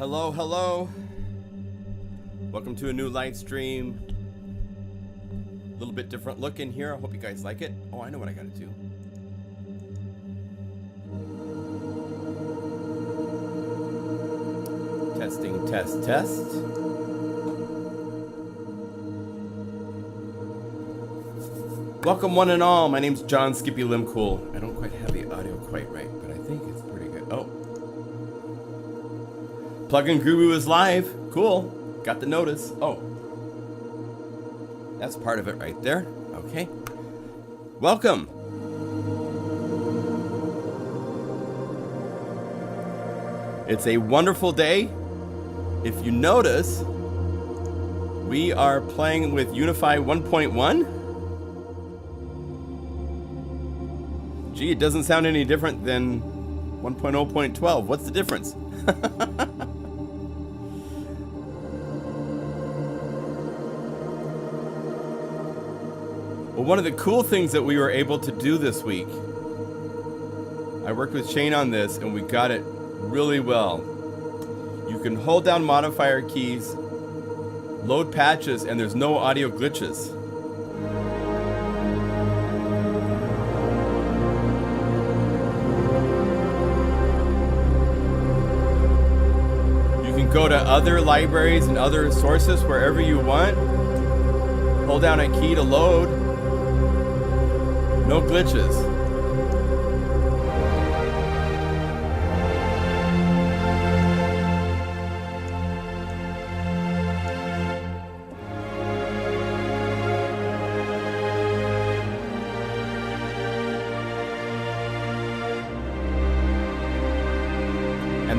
Hello, hello. Welcome to a new live stream. A little bit different look in here. I hope you guys like it. Oh, I know what I gotta do. Testing, test, test. Welcome one and all. My name's John Skippy Limcool. I don't quite have the audio quite right, but I think it's pretty good. Oh. Plugin Guru is live. Cool. Got the notice. Oh. That's part of it right there. Okay. Welcome. It's a wonderful day. If you notice, we are playing with Unify 1.1. Gee, it doesn't sound any different than 1.0.12. What's the difference? Well, one of the cool things that we were able to do this week, I worked with Shane on this and we got it really well. You can hold down modifier keys, load patches, and there's no audio glitches. Go to other libraries and other sources wherever you want. Hold down a key to load. No glitches.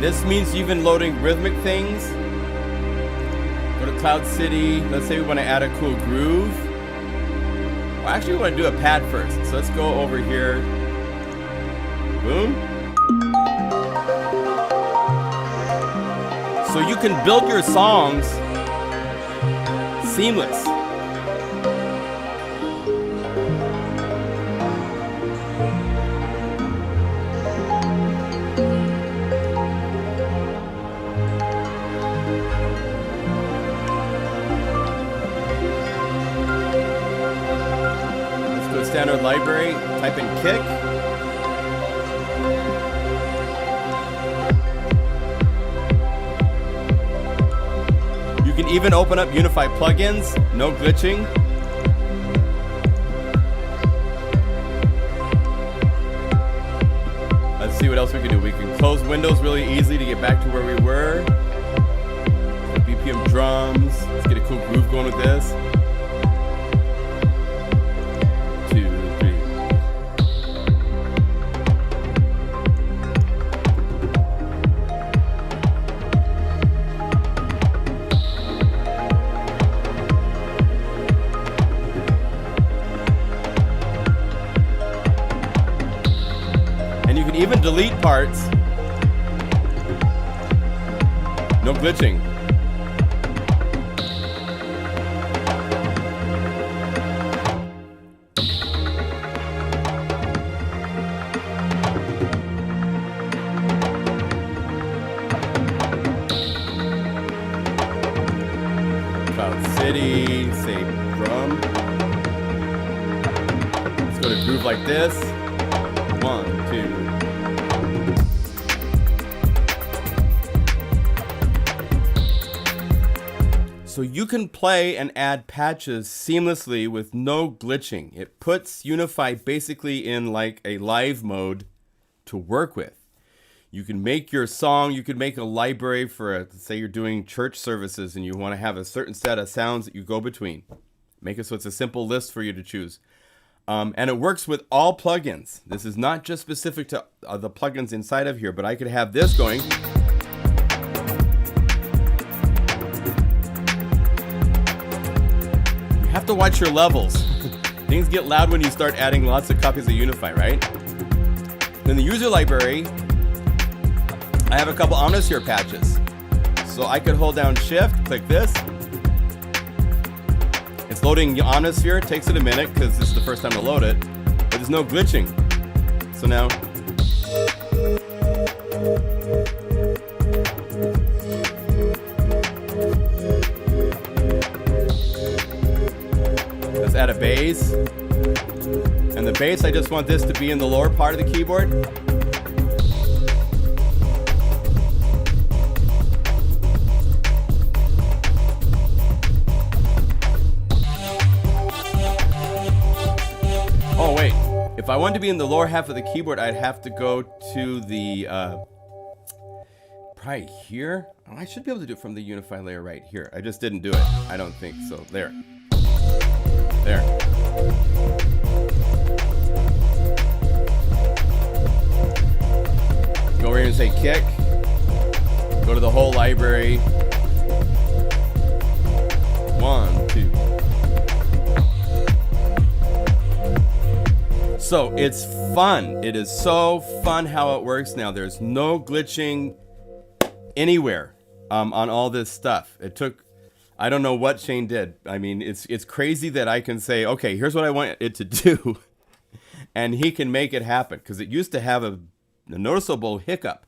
This means even loading rhythmic things. Go to Cloud City. Let's say we want to add a cool groove. Well, actually, we want to do a pad first. So let's go over here. Boom. So you can build your songs seamless. Standard library, type in kick. You can even open up Unify plugins, no glitching. Let's see what else we can do. We can close windows really easily to get back to where we were. BPM drums. Let's get a cool groove going with this. Even delete parts. No glitching. Cloud City, save drum. Let's go to groove like this. 1, 2. So you can play and add patches seamlessly with no glitching. It puts Unify basically in like a live mode to work with. You can make your song, you can make a library for, say you're doing church services and you want to have a certain set of sounds that you go between. Make it so it's a simple list for you to choose. And it works with all plugins. This is not just specific to the plugins inside of here, but I could have this going. Have to watch your levels. Things get loud when you start adding lots of copies of Unify, right? In the user library, I have a couple Omnisphere patches. So I could hold down Shift, click this. It's loading Omnisphere. It takes it a minute because this is the first time to load it, but there's no glitching. So now bass. And the bass, I just want this to be in the lower part of the keyboard. Oh wait, if I wanted to be in the lower half of the keyboard, I'd have to go to the, probably here. Oh, I should be able to do it from the Unify layer right here. I just didn't do it. I don't think so. There. There. Go over here and say kick. Go to the whole library. 1, 2. So it's fun. It is so fun how it works now. There's no glitching anywhere on all this stuff. It took, I don't know what Shane did. I mean, it's crazy that I can say, okay, here's what I want it to do, and he can make it happen. Because it used to have a noticeable hiccup.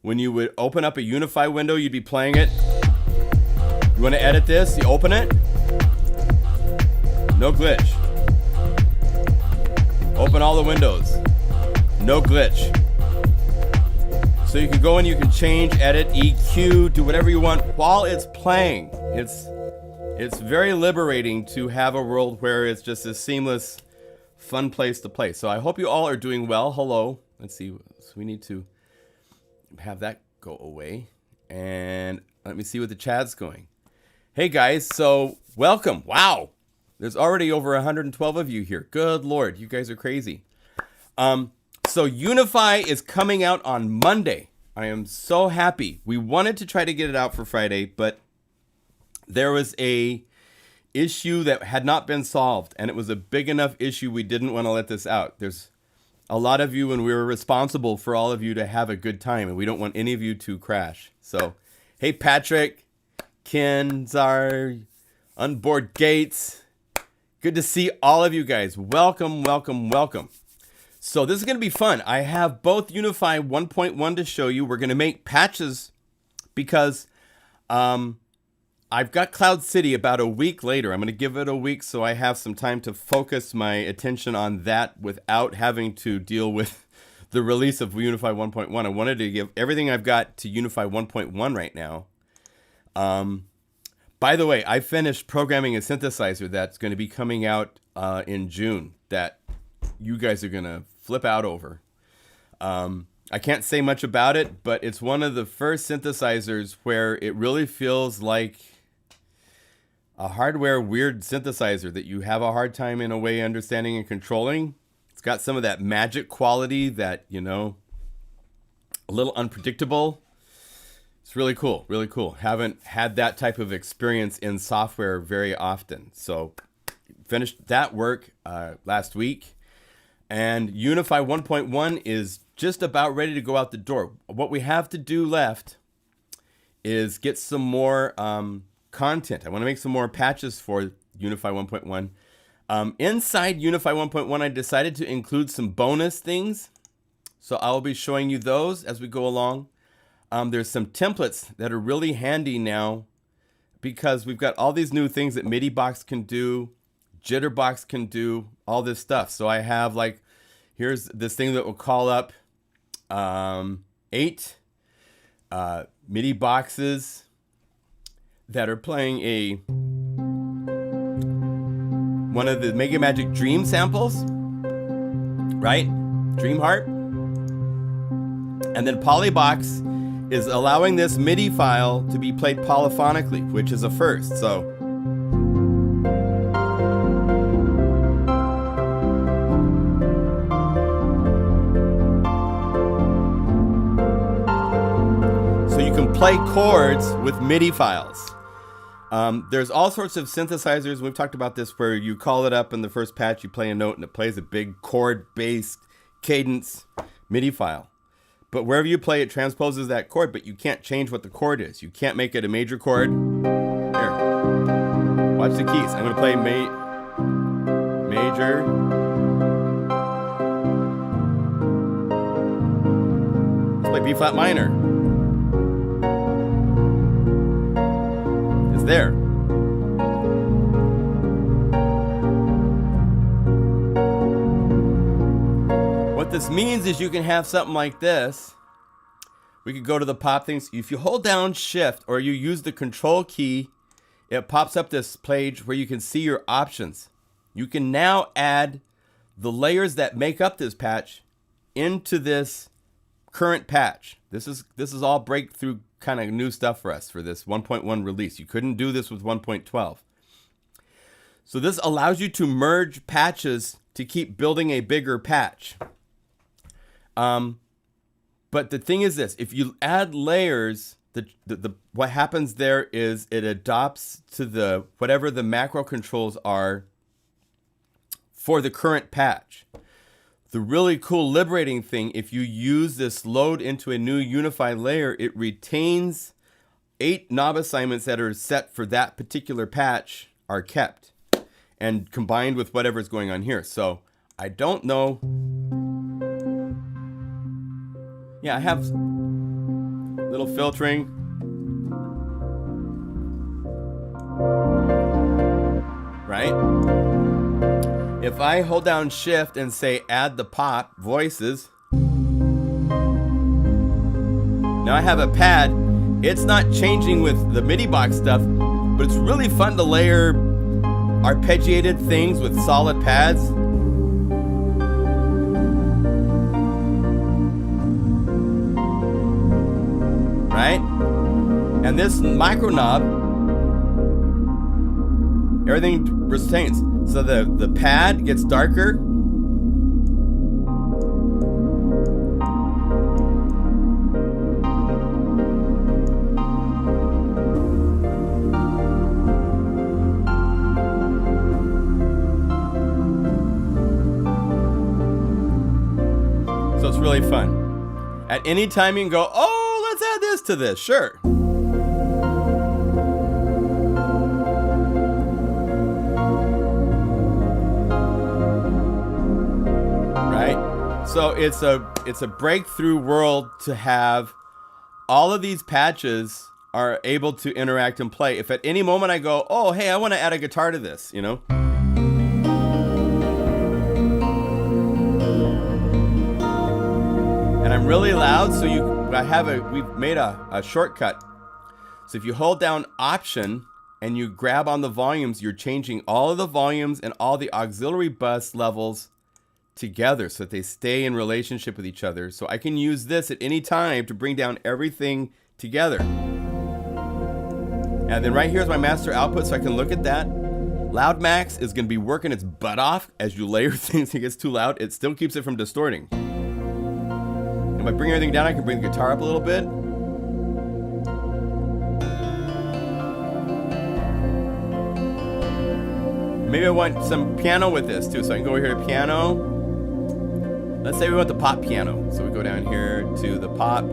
When you would open up a Unify window, you'd be playing it. You want to edit this? You open it. No glitch. Open all the windows. No glitch. So you can go and you can change, edit, EQ, do whatever you want while it's playing. It's very liberating to have a world where it's just a seamless, fun place to play. So I hope you all are doing well. Hello. Let's see. So we need to have that go away. And let me see what the chat's going. Hey guys, so welcome. Wow. There's already over 112 of you here. Good Lord, you guys are crazy. So Unify is coming out on Monday. I am so happy. We wanted to try to get it out for Friday, but there was a issue that had not been solved, and it was a big enough issue we didn't want to let this out. There's a lot of you, and we were responsible for all of you to have a good time, and we don't want any of you to crash. So, hey Patrick, Ken, Zar, Unboard Gates. Good to see all of you guys. Welcome, welcome, welcome. So this is going to be fun. I have both Unify 1.1 to show you. We're going to make patches because I've got Cloud City about a week later. I'm going to give it a week so I have some time to focus my attention on that without having to deal with the release of Unify 1.1. I wanted to give everything I've got to Unify 1.1 right now. By the way, I finished programming a synthesizer that's going to be coming out in June that you guys are going to flip out over. I can't say much about it, but it's one of the first synthesizers where it really feels like a hardware weird synthesizer that you have a hard time in a way understanding and controlling. It's got some of that magic quality that, you know, a little unpredictable. It's really cool, really cool. Haven't had that type of experience in software very often. So finished that work last week. And Unify 1.1 is just about ready to go out the door. What we have to do left is get some more content. I want to make some more patches for Unify 1.1. Inside Unify 1.1, I decided to include some bonus things. So I'll be showing you those as we go along. There's some templates that are really handy now because we've got all these new things that MIDI Box can do, Jitterbox can do, all this stuff. So I have like, here's this thing that will call up 8 MIDI boxes that are playing one of the Mega Magic Dream samples, right? Dream Heart. And then Polybox is allowing this MIDI file to be played polyphonically, which is a first. So you can play chords with MIDI files. There's all sorts of synthesizers. We've talked about this where you call it up in the first patch, you play a note and it plays a big chord-based cadence MIDI file. But wherever you play, it transposes that chord, but you can't change what the chord is. You can't make it a major chord. Here, watch the keys. I'm going to play major. Let's play B flat minor. It's there. this means is you can have something like this. We could go to the pop things. If you hold down shift or you use the control key, it pops up this page where you can see your options. You can now add the layers that make up this patch into this current patch. This is all breakthrough kind of new stuff for us for this 1.1 release. You couldn't do this with 1.12. So this allows you to merge patches to keep building a bigger patch. But the thing is this, if you add layers, what happens there is it adopts to whatever the macro controls are for the current patch. The really cool liberating thing, if you use this load into a new Unify layer, it retains 8 knob assignments that are set for that particular patch are kept and combined with whatever's going on here. So I don't know. Yeah, I have little filtering. Right? If I hold down shift and say add the pop voices, now I have a pad. It's not changing with the MIDI box stuff, but it's really fun to layer arpeggiated things with solid pads. Right? And this micro knob, everything retains. So the pad gets darker. So it's really fun. At any time you can go, oh, let's add this to this. Sure. So it's a breakthrough world to have all of these patches are able to interact and play. If at any moment I go, oh, hey, I want to add a guitar to this, you know? And I'm really loud, so we've made a shortcut. So if you hold down Option and you grab on the volumes, you're changing all of the volumes and all the auxiliary bus levels together so that they stay in relationship with each other. So I can use this at any time to bring down everything together. And then right here is my master output, so I can look at that. Loud Max is going to be working its butt off as you layer things. It gets too loud. It still keeps it from distorting. And if I bring everything down, I can bring the guitar up a little bit. Maybe I want some piano with this too, so I can go over here to piano. Let's say we want the pop piano. So we go down here to the pop,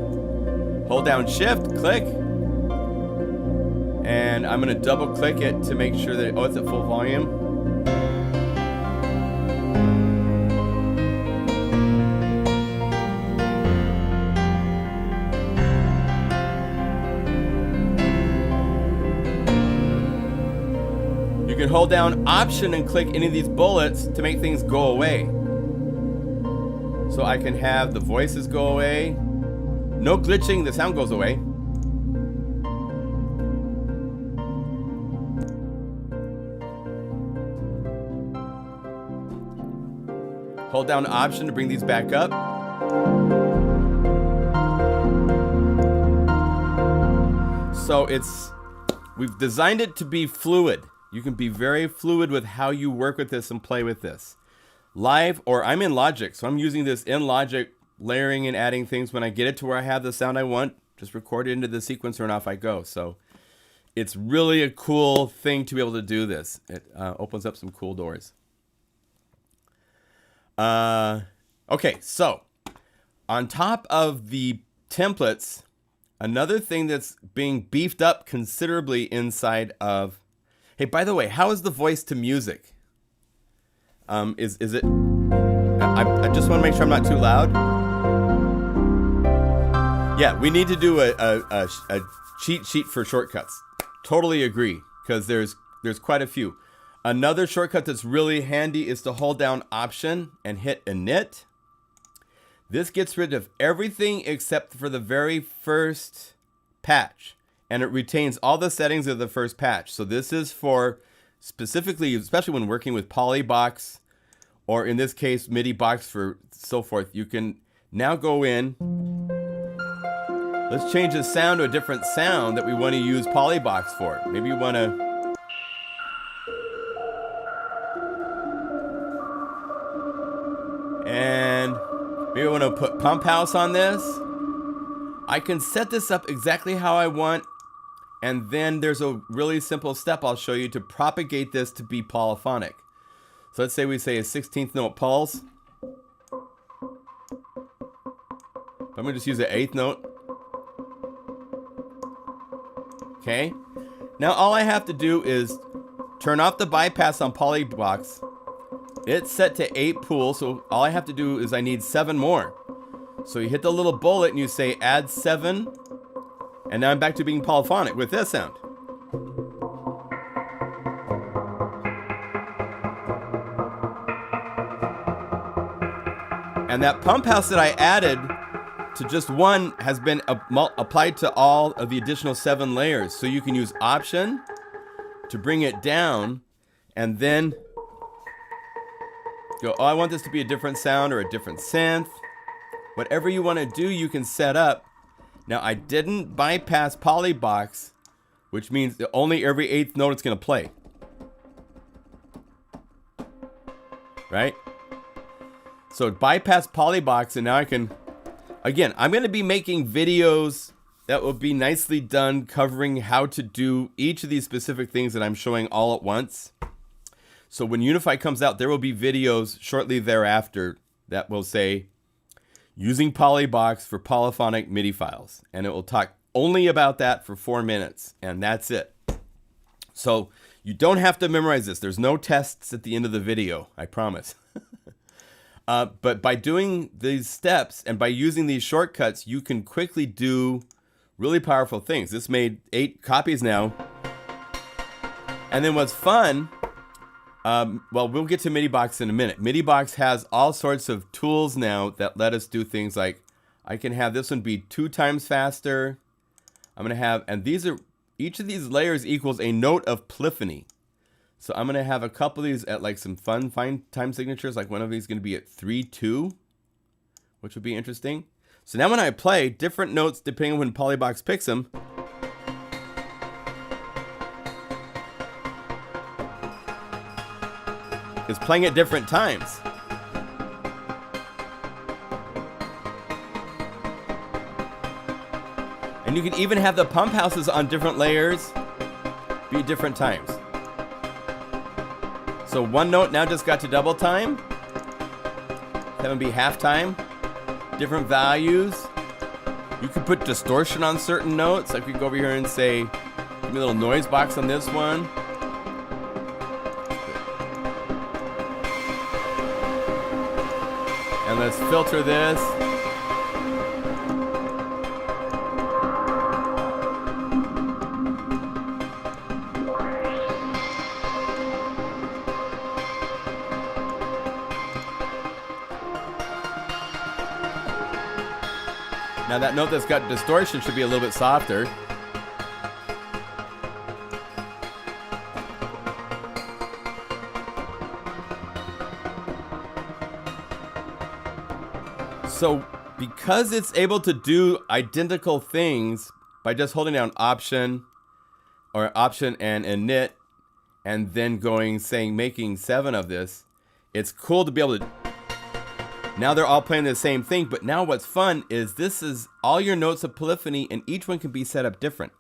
hold down shift, click, and I'm gonna double click it to make sure that, oh, it's at full volume. You can hold down Option and click any of these bullets to make things go away. So I can have the voices go away. No glitching, the sound goes away. Hold down Option to bring these back up. So we've designed it to be fluid. You can be very fluid with how you work with this and play with this. Live, or I'm in Logic, so I'm using this in Logic, layering and adding things. When I get it to where I have the sound I want, just record it into the sequencer and off I go. So it's really a cool thing to be able to do this. It opens up some cool doors. Okay, so on top of the templates, another thing that's being beefed up considerably inside of, hey, by the way, how is the voice to music? Is it, I just want to make sure I'm not too loud. Yeah, we need to do a cheat sheet for shortcuts. Totally agree, because there's quite a few. Another shortcut that's really handy is to hold down Option and hit Init. This gets rid of everything except for the very first patch, and it retains all the settings of the first patch. So this is for specifically, especially when working with Poly Box, or in this case, MIDI Box for so forth. You can now go in. Let's change the sound to a different sound that we want to use Poly Box for. Maybe you want to. And maybe I want to put Pump House on this. I can set this up exactly how I want. And then there's a really simple step I'll show you to propagate this to be polyphonic. So let's say we say a 16th note pulse. I'm going to just use the 8th note. Okay. Now all I have to do is turn off the bypass on Poly Box. It's set to 8 pool, so all I have to do is I need 7 more. So you hit the little bullet and you say add 7. And now I'm back to being polyphonic with this sound. And that pump house that I added to just one has been applied to all of the additional 7 layers. So you can use Option to bring it down and then go, oh, I want this to be a different sound or a different synth. Whatever you want to do, you can set up. Now, I didn't bypass Poly Box, which means that only every 8th note it's going to play. Right? So bypass Poly Box, and now I can, again, I'm going to be making videos that will be nicely done covering how to do each of these specific things that I'm showing all at once. So when Unify comes out, there will be videos shortly thereafter that will say, using Poly Box for polyphonic MIDI files. And it will talk only about that for 4 minutes. And that's it. So you don't have to memorize this. There's no tests at the end of the video, I promise. But by doing these steps and by using these shortcuts, you can quickly do really powerful things. This made 8 copies now. And then what's fun, well, we'll get to MIDI Box in a minute. MIDI Box has all sorts of tools now that let us do things like, I can have this one be 2 times faster. I'm going to have, and these are, each of these layers equals a note of polyphony. So I'm going to have a couple of these at like some fun fine time signatures. Like one of these is going to be at 3-2, which would be interesting. So now when I play different notes, depending on when Poly Box picks them, is playing at different times. And you can even have the pump houses on different layers be different times. So one note now just got to double time. Have them be half time. Different values. You could put distortion on certain notes. Like we go over here and say, give me a little noise box on this one. And let's filter this. Now that note that's got distortion should be a little bit softer. So because it's able to do identical things by just holding down Option or Option and Init and then going, saying, making 7 of this, it's cool to be able to. Now they're all playing the same thing, but now what's fun is this is all your notes of polyphony, and each one can be set up different.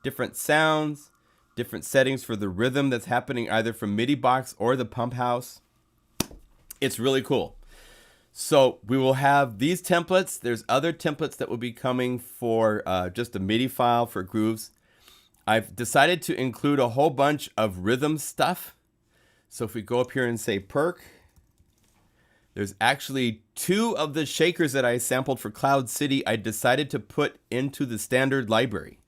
Different sounds, different settings for the rhythm that's happening either from MIDI Box or the pump house. It's really cool. So we will have these templates. There's other templates that will be coming for just a MIDI file for grooves. I've decided to include a whole bunch of rhythm stuff. So if we go up here and say perk, there's actually 2 of the shakers that I sampled for Cloud City I decided to put into the standard library.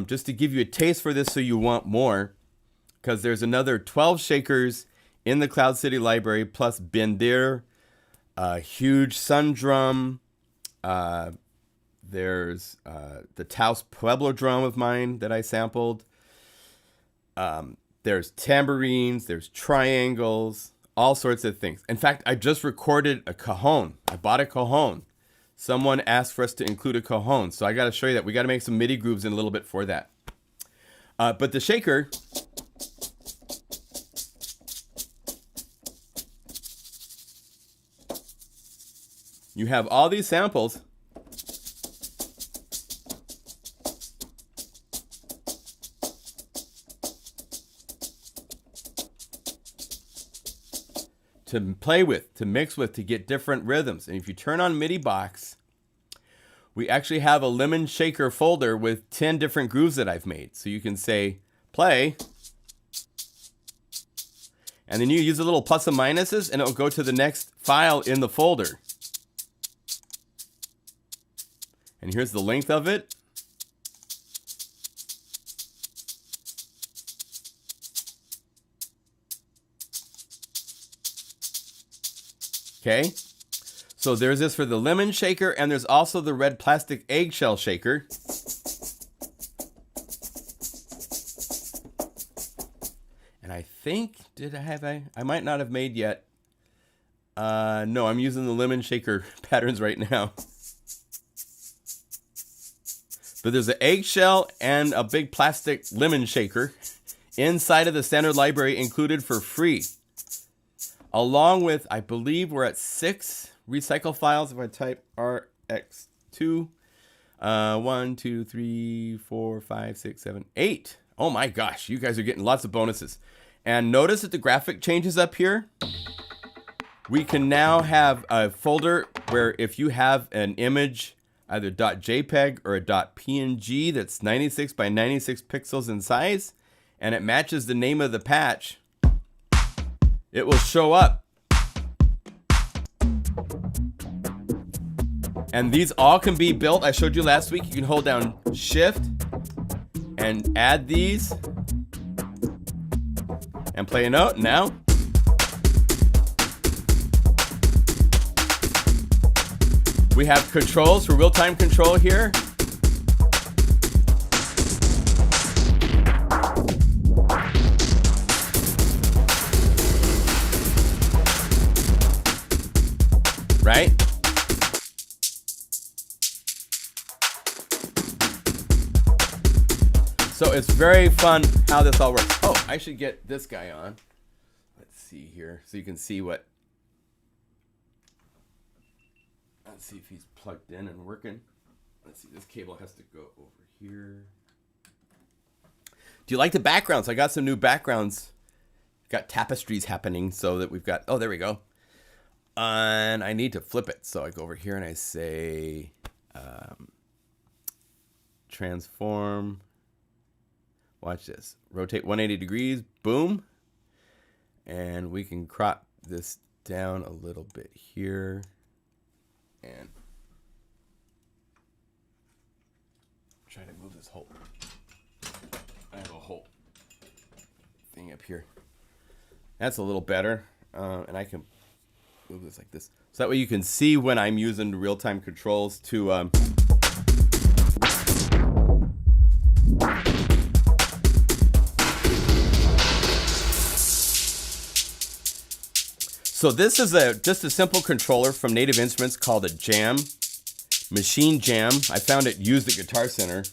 Just to give you a taste for this so you want more, because there's another 12 shakers in the Cloud City library plus Bendir, a huge sun drum. There's the Taos Pueblo drum of mine that I sampled. There's tambourines, there's triangles, all sorts of things. In fact, I just recorded a cajon. I bought a cajon. Someone asked for us to include a cajon, so I got to show you that. We got to make some MIDI grooves in a little bit for that. But the shaker, you have all these samples. To play with, to mix with, to get different rhythms. And if you turn on MIDI Box, we actually have a lemon shaker folder with 10 different grooves that I've made. So you can say play, and then you use a little plus and minuses, and it will go to the next file in the folder. And here's the length of it. Okay, so there's this for the lemon shaker, and there's also the red plastic eggshell shaker. And I think, I might not have made yet. No, I'm using the lemon shaker patterns right now. But there's an eggshell and a big plastic lemon shaker inside of the standard library included for free. Along with, I believe we're at 6 recycle files. If I type RX2, 1, 2, 3, 4, 5, 6, 7, 8. Oh my gosh, you guys are getting lots of bonuses. And notice that the graphic changes up here. We can now have a folder where if you have an image, either .jpeg or a .png that's 96 by 96 pixels in size, and it matches the name of the patch, it will show up. And these all can be built. I showed you last week. You can hold down Shift and add these and play a note. Now, we have controls for real-time control here. Right? So it's very fun how this all works. Oh, I should get this guy on. Let's see here, so you can see what. Let's see if he's plugged in and working. Let's see, this cable has to go over here. Do you like the backgrounds? I got some new backgrounds. Got tapestries happening so that we've got, oh, there we go. And I need to flip it. So I go over here and I say transform. Watch this. Rotate 180 degrees. Boom. And we can crop this down a little bit here. And try to move this whole. I have a whole thing up here. That's a little better. And I can move this like this. So that way you can see when I'm using real-time controls to So this is just a simple controller from Native Instruments called a Jam, Machine Jam. I found it used at Guitar Center.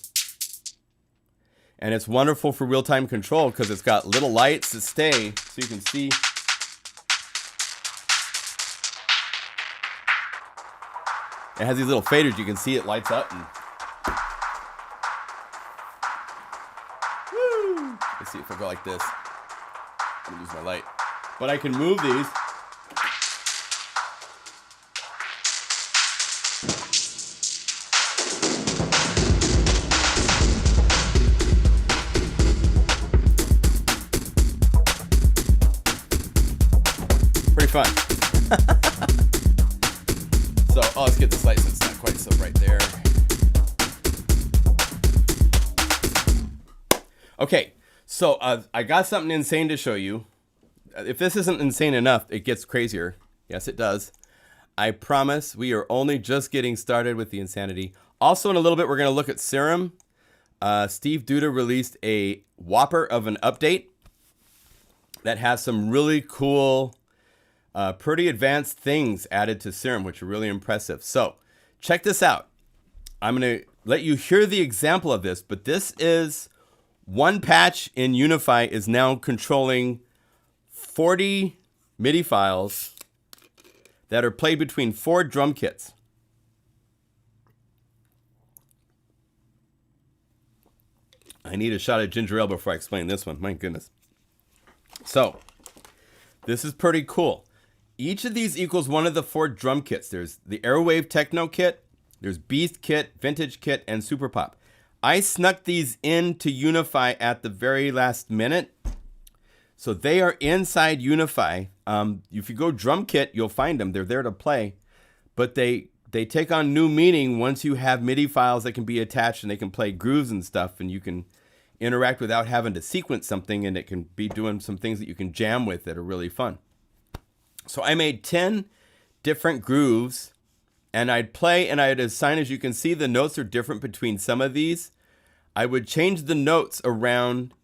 And it's wonderful for real-time control because it's got little lights that stay so you can see. It has these little faders. You can see it lights up. And woo! Let's see if I go like this. I'm gonna lose my light. But I can move these. Pretty fun. So, oh, let's get this light so it's not quite so bright there. Okay, so I got something insane to show you. If this isn't insane enough, it gets crazier. Yes, it does. I promise we are only just getting started with the insanity. Also, in a little bit, we're going to look at Serum. Steve Duda released a whopper of an update that has some really cool, pretty advanced things added to Serum, which are really impressive. So check this out. I'm going to let you hear the example of this, but this is one patch in Unify is now controlling 40 MIDI files that are played between 4 drum kits. I need a shot of ginger ale before I explain this one. My goodness. So, this is pretty cool. Each of these equals one of the 4 drum kits. There's the Airwave Techno kit, there's Beast kit, Vintage kit, and Super Pop. I snuck these into Unify at the very last minute. So they are inside Unify. If you go drum kit, you'll find them. They're there to play. But they take on new meaning once you have MIDI files that can be attached and they can play grooves and stuff, and you can interact without having to sequence something, and it can be doing some things that you can jam with that are really fun. So I made 10 different grooves, and I'd play and I'd assign, as you can see, the notes are different between some of these. I would change the notes around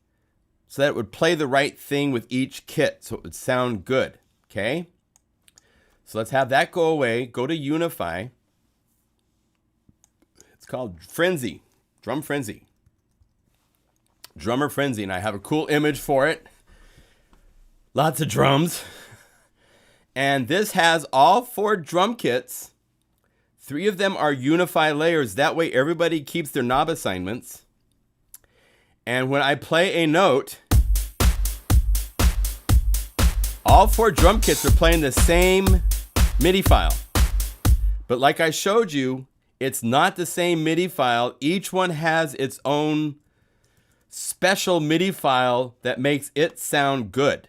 so that it would play the right thing with each kit, so it would sound good, okay? So let's have that go away. Go to Unify. It's called Frenzy, Drum Frenzy. Drummer Frenzy, and I have a cool image for it. Lots of drums. And this has all 4 drum kits. 3 of them are Unify layers. That way everybody keeps their knob assignments. And when I play a note, all 4 drum kits are playing the same MIDI file. But like I showed you, it's not the same MIDI file. Each one has its own special MIDI file that makes it sound good.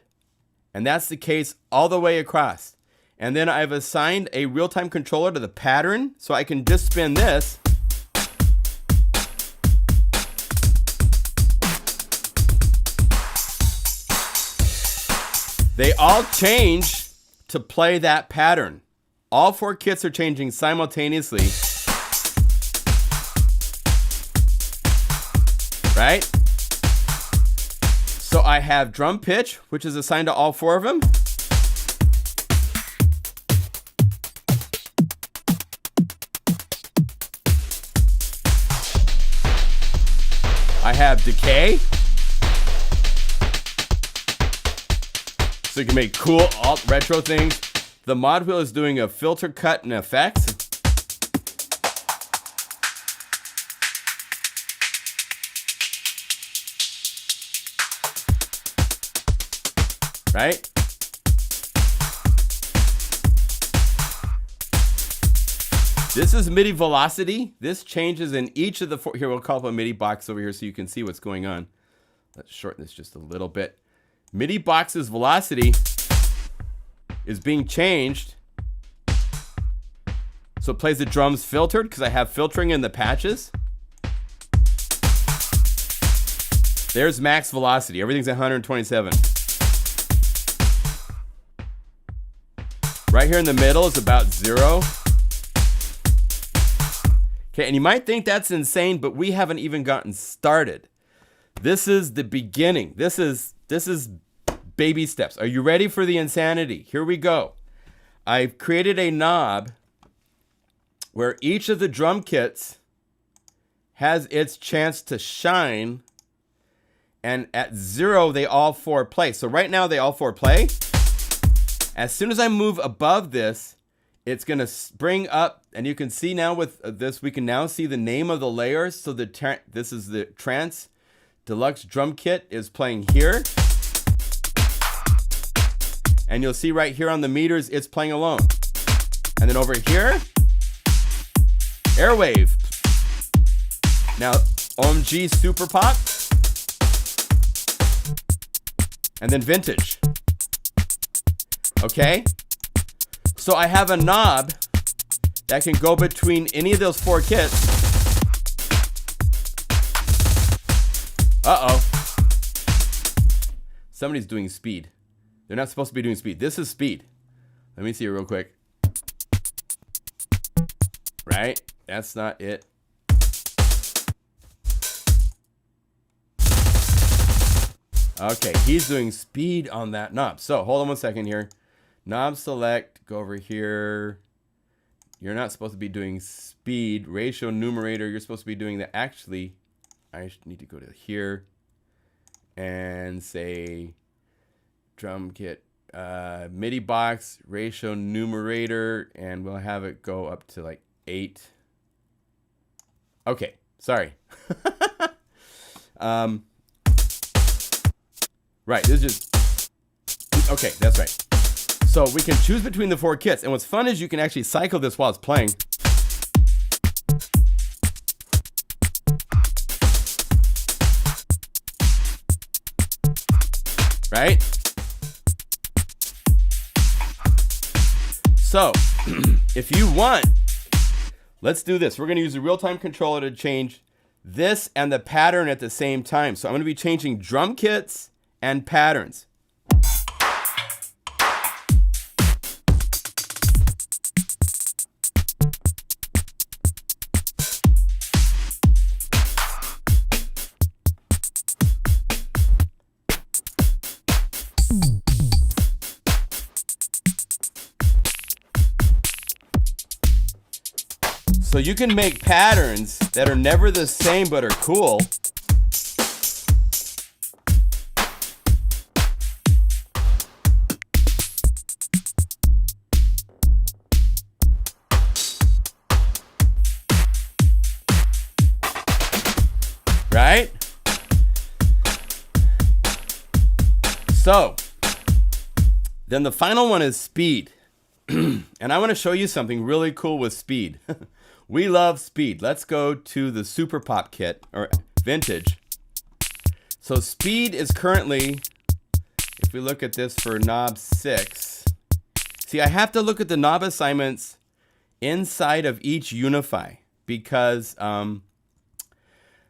And that's the case all the way across. And then I've assigned a real-time controller to the pattern, so I can just spin this. They all change to play that pattern. All 4 kits are changing simultaneously. Right? So I have drum pitch, which is assigned to all 4 of them. I have decay. So you can make cool alt retro things. The mod wheel is doing a filter cut and effects. Right? This is MIDI velocity. This changes in each of the 4. Here, we'll call up a MIDI box over here so you can see what's going on. Let's shorten this just a little bit. MIDI box's velocity is being changed. So it plays the drums filtered because I have filtering in the patches. There's max velocity. Everything's at 127. Right here in the middle is about 0. Okay, and you might think that's insane, but we haven't even gotten started. This is the beginning. This is baby steps. Are you ready for the insanity? Here we go. I've created a knob where each of the drum kits has its chance to shine, and at 0, they all 4 play. So right now, they all 4 play. As soon as I move above this, it's going to bring up, and you can see now with this, we can now see the name of the layers. So this is the Trance Deluxe drum kit is playing here. And you'll see right here on the meters, it's playing alone. And then over here, Airwave. Now, OMG Super Pop. And then Vintage. Okay? So I have a knob that can go between any of those 4 kits. Uh-oh. Somebody's doing speed. They're not supposed to be doing speed. This is speed. Let me see it real quick. right? That's not it. Okay, he's doing speed on that knob. So hold on one second here. Knob select, go over here. You're not supposed to be doing speed. Ratio numerator, you're supposed to be doing that. Actually, I need to go to here and say drum kit, MIDI box, ratio numerator, and we'll have it go up to like 8. Okay, sorry. Right, this is just, okay, that's right. So we can choose between the 4 kits, and what's fun is you can actually cycle this while it's playing. Right? So, if you want, let's do this. We're gonna use a real-time controller to change this and the pattern at the same time. So I'm gonna be changing drum kits and patterns. So you can make patterns that are never the same but are cool. Right? So, then the final one is speed. And I want to show you something really cool with speed. We love speed. Let's go to the Super Pop kit, or vintage. So speed is currently, if we look at this for knob 6, see, I have to look at the knob assignments inside of each Unify because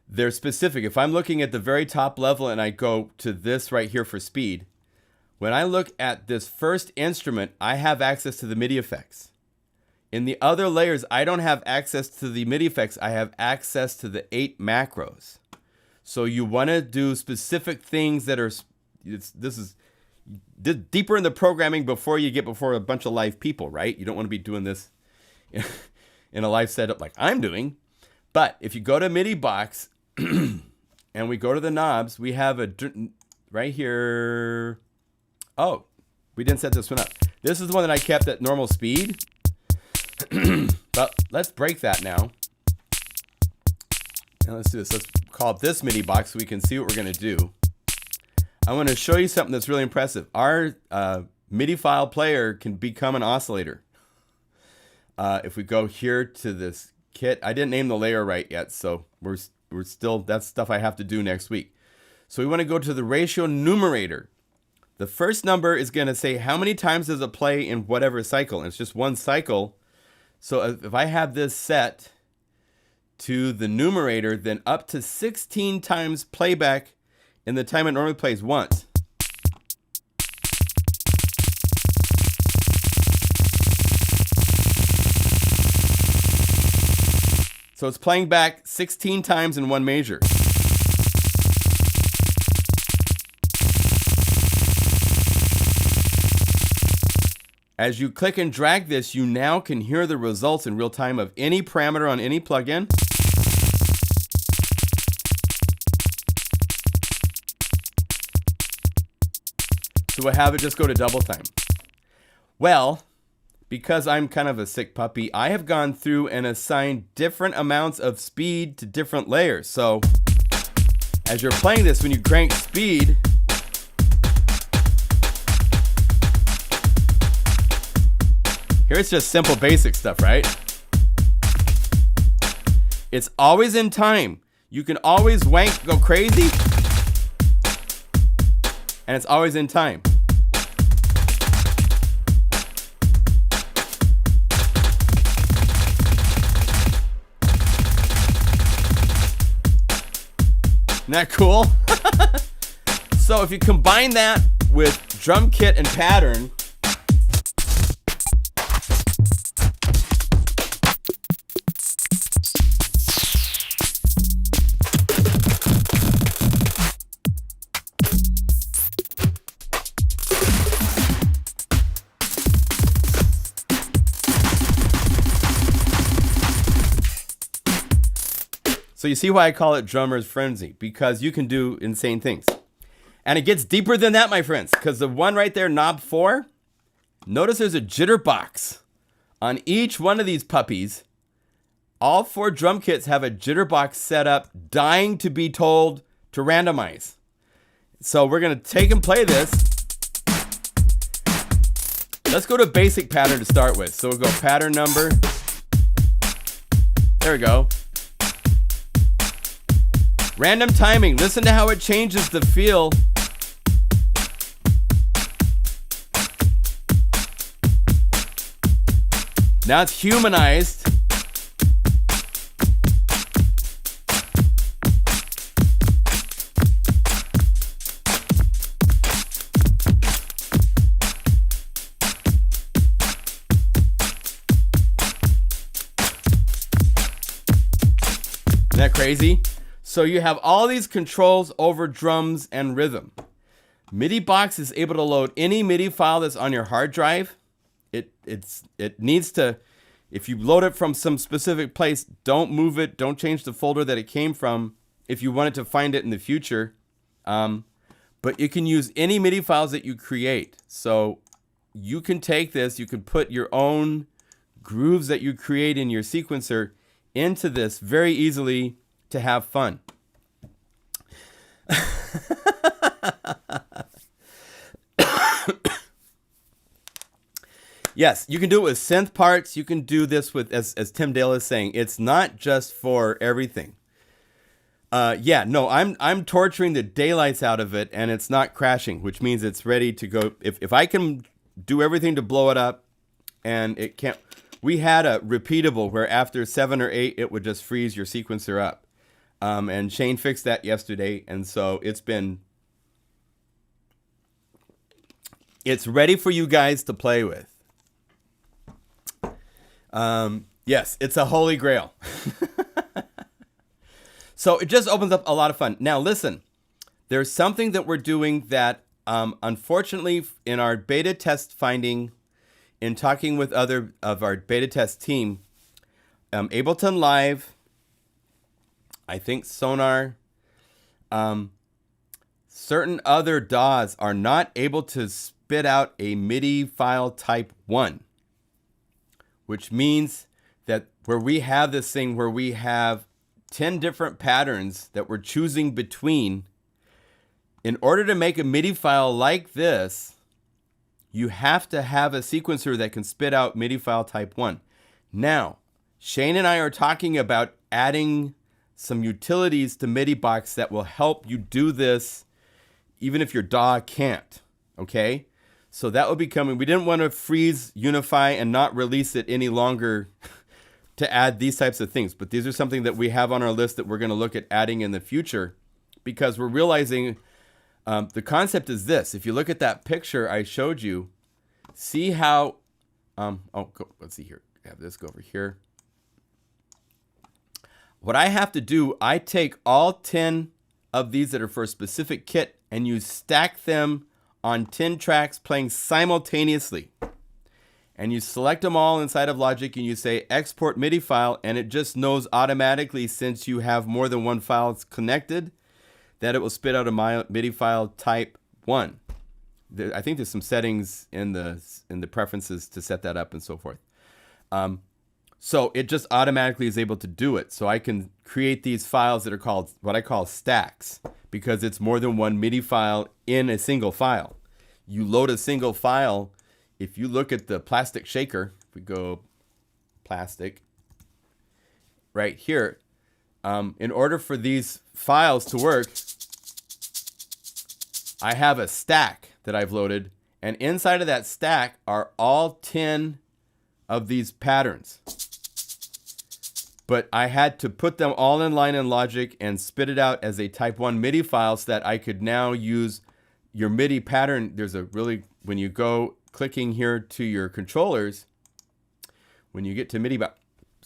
they're specific. If I'm looking at the very top level and I go to this right here for speed, when I look at this first instrument, I have access to the MIDI effects. In the other layers, I don't have access to the MIDI effects. I have access to the 8 macros. So you want to do specific things that are, this is deeper in the programming before you get before a bunch of live people, right? You don't want to be doing this in a live setup like I'm doing. But if you go to MIDI box and we go to the knobs, we have a right here. Oh, we didn't set this one up. This is the one that I kept at normal speed. But let's break that now. And let's do this. Let's call up this MIDI box so we can see what we're going to do. I want to show you something that's really impressive. Our MIDI file player can become an oscillator. If we go here to this kit, I didn't name the layer right yet, so we're still, that's stuff I have to do next week. So we want to go to the ratio numerator. The first number is going to say how many times does it play in whatever cycle, and it's just one cycle. So if I have this set to the numerator, then up to 16 times playback in the time it normally plays once. So it's playing back 16 times in one measure. As you click and drag this, you now can hear the results in real time of any parameter on any plugin. So we'll have it just go to double time. Well, because I'm kind of a sick puppy, I have gone through and assigned different amounts of speed to different layers. So as you're playing this, when you crank speed, here's just simple basic stuff, right? It's always in time. You can always wank, go crazy, and it's always in time. Isn't that cool? So if you combine that with drum kit and pattern, So you see why I call it drummer's frenzy, because you can do insane things. And it gets deeper than that, my friends, because the one right there, knob 4, notice there's a jitter box on each one of these puppies. All 4 drum kits have a jitter box set up, dying to be told to randomize. So we're going to take and play this. Let's go to basic pattern to start with. So we'll go pattern number. There we go. Random timing. Listen to how it changes the feel. Now it's humanized. Isn't that crazy? So you have all these controls over drums and rhythm. MIDI Box is able to load any MIDI file that's on your hard drive. It needs to, if you load it from some specific place, don't move it, don't change the folder that it came from if you wanted to find it in the future. But you can use any MIDI files that you create. So you can take this, you can put your own grooves that you create in your sequencer into this very easily to have fun. Yes, you can do it with synth parts. You can do this with, as Tim Dale is saying, it's not just for everything. Yeah, no, I'm torturing the daylights out of it, and it's not crashing, which means it's ready to go. If I can do everything to blow it up, and it can't. We had a repeatable where after 7 or 8, it would just freeze your sequencer up. And Shane fixed that yesterday, and so it's ready for you guys to play with. Yes, it's a holy grail. So it just opens up a lot of fun. Now listen, there's something that we're doing that unfortunately in our beta test finding, in talking with other of our beta test team, Ableton Live, I think Sonar, certain other DAWs are not able to spit out a MIDI file type 1, which means that where we have this thing where we have 10 different patterns that we're choosing between, in order to make a MIDI file like this, you have to have a sequencer that can spit out MIDI file type 1. Now, Shane and I are talking about adding some utilities to MIDI Box that will help you do this even if your DAW can't, okay? So that will be coming. We didn't want to freeze Unify and not release it any longer to add these types of things, but these are something that we have on our list that we're going to look at adding in the future, because we're realizing the concept is this. If you look at that picture I showed you, see how, let's see here. Have this go over here. What I have to do, I take all 10 of these that are for a specific kit and you stack them on 10 tracks playing simultaneously. And you select them all inside of Logic and you say export MIDI file, and it just knows automatically, since you have more than one file connected, that it will spit out a MIDI file type 1. I think there's some settings in the preferences to set that up and so forth. So it just automatically is able to do it. So I can create these files that are called what I call stacks, because it's more than one MIDI file in a single file. You load a single file. If you look at the plastic shaker, if we go plastic right here, in order for these files to work, I have a stack that I've loaded, and inside of that stack are all 10 of these patterns. But I had to put them all in line in Logic and spit it out as a type 1 MIDI file so that I could now use your MIDI pattern. There's a really, when you go clicking here to your controllers, when you get to MIDI box,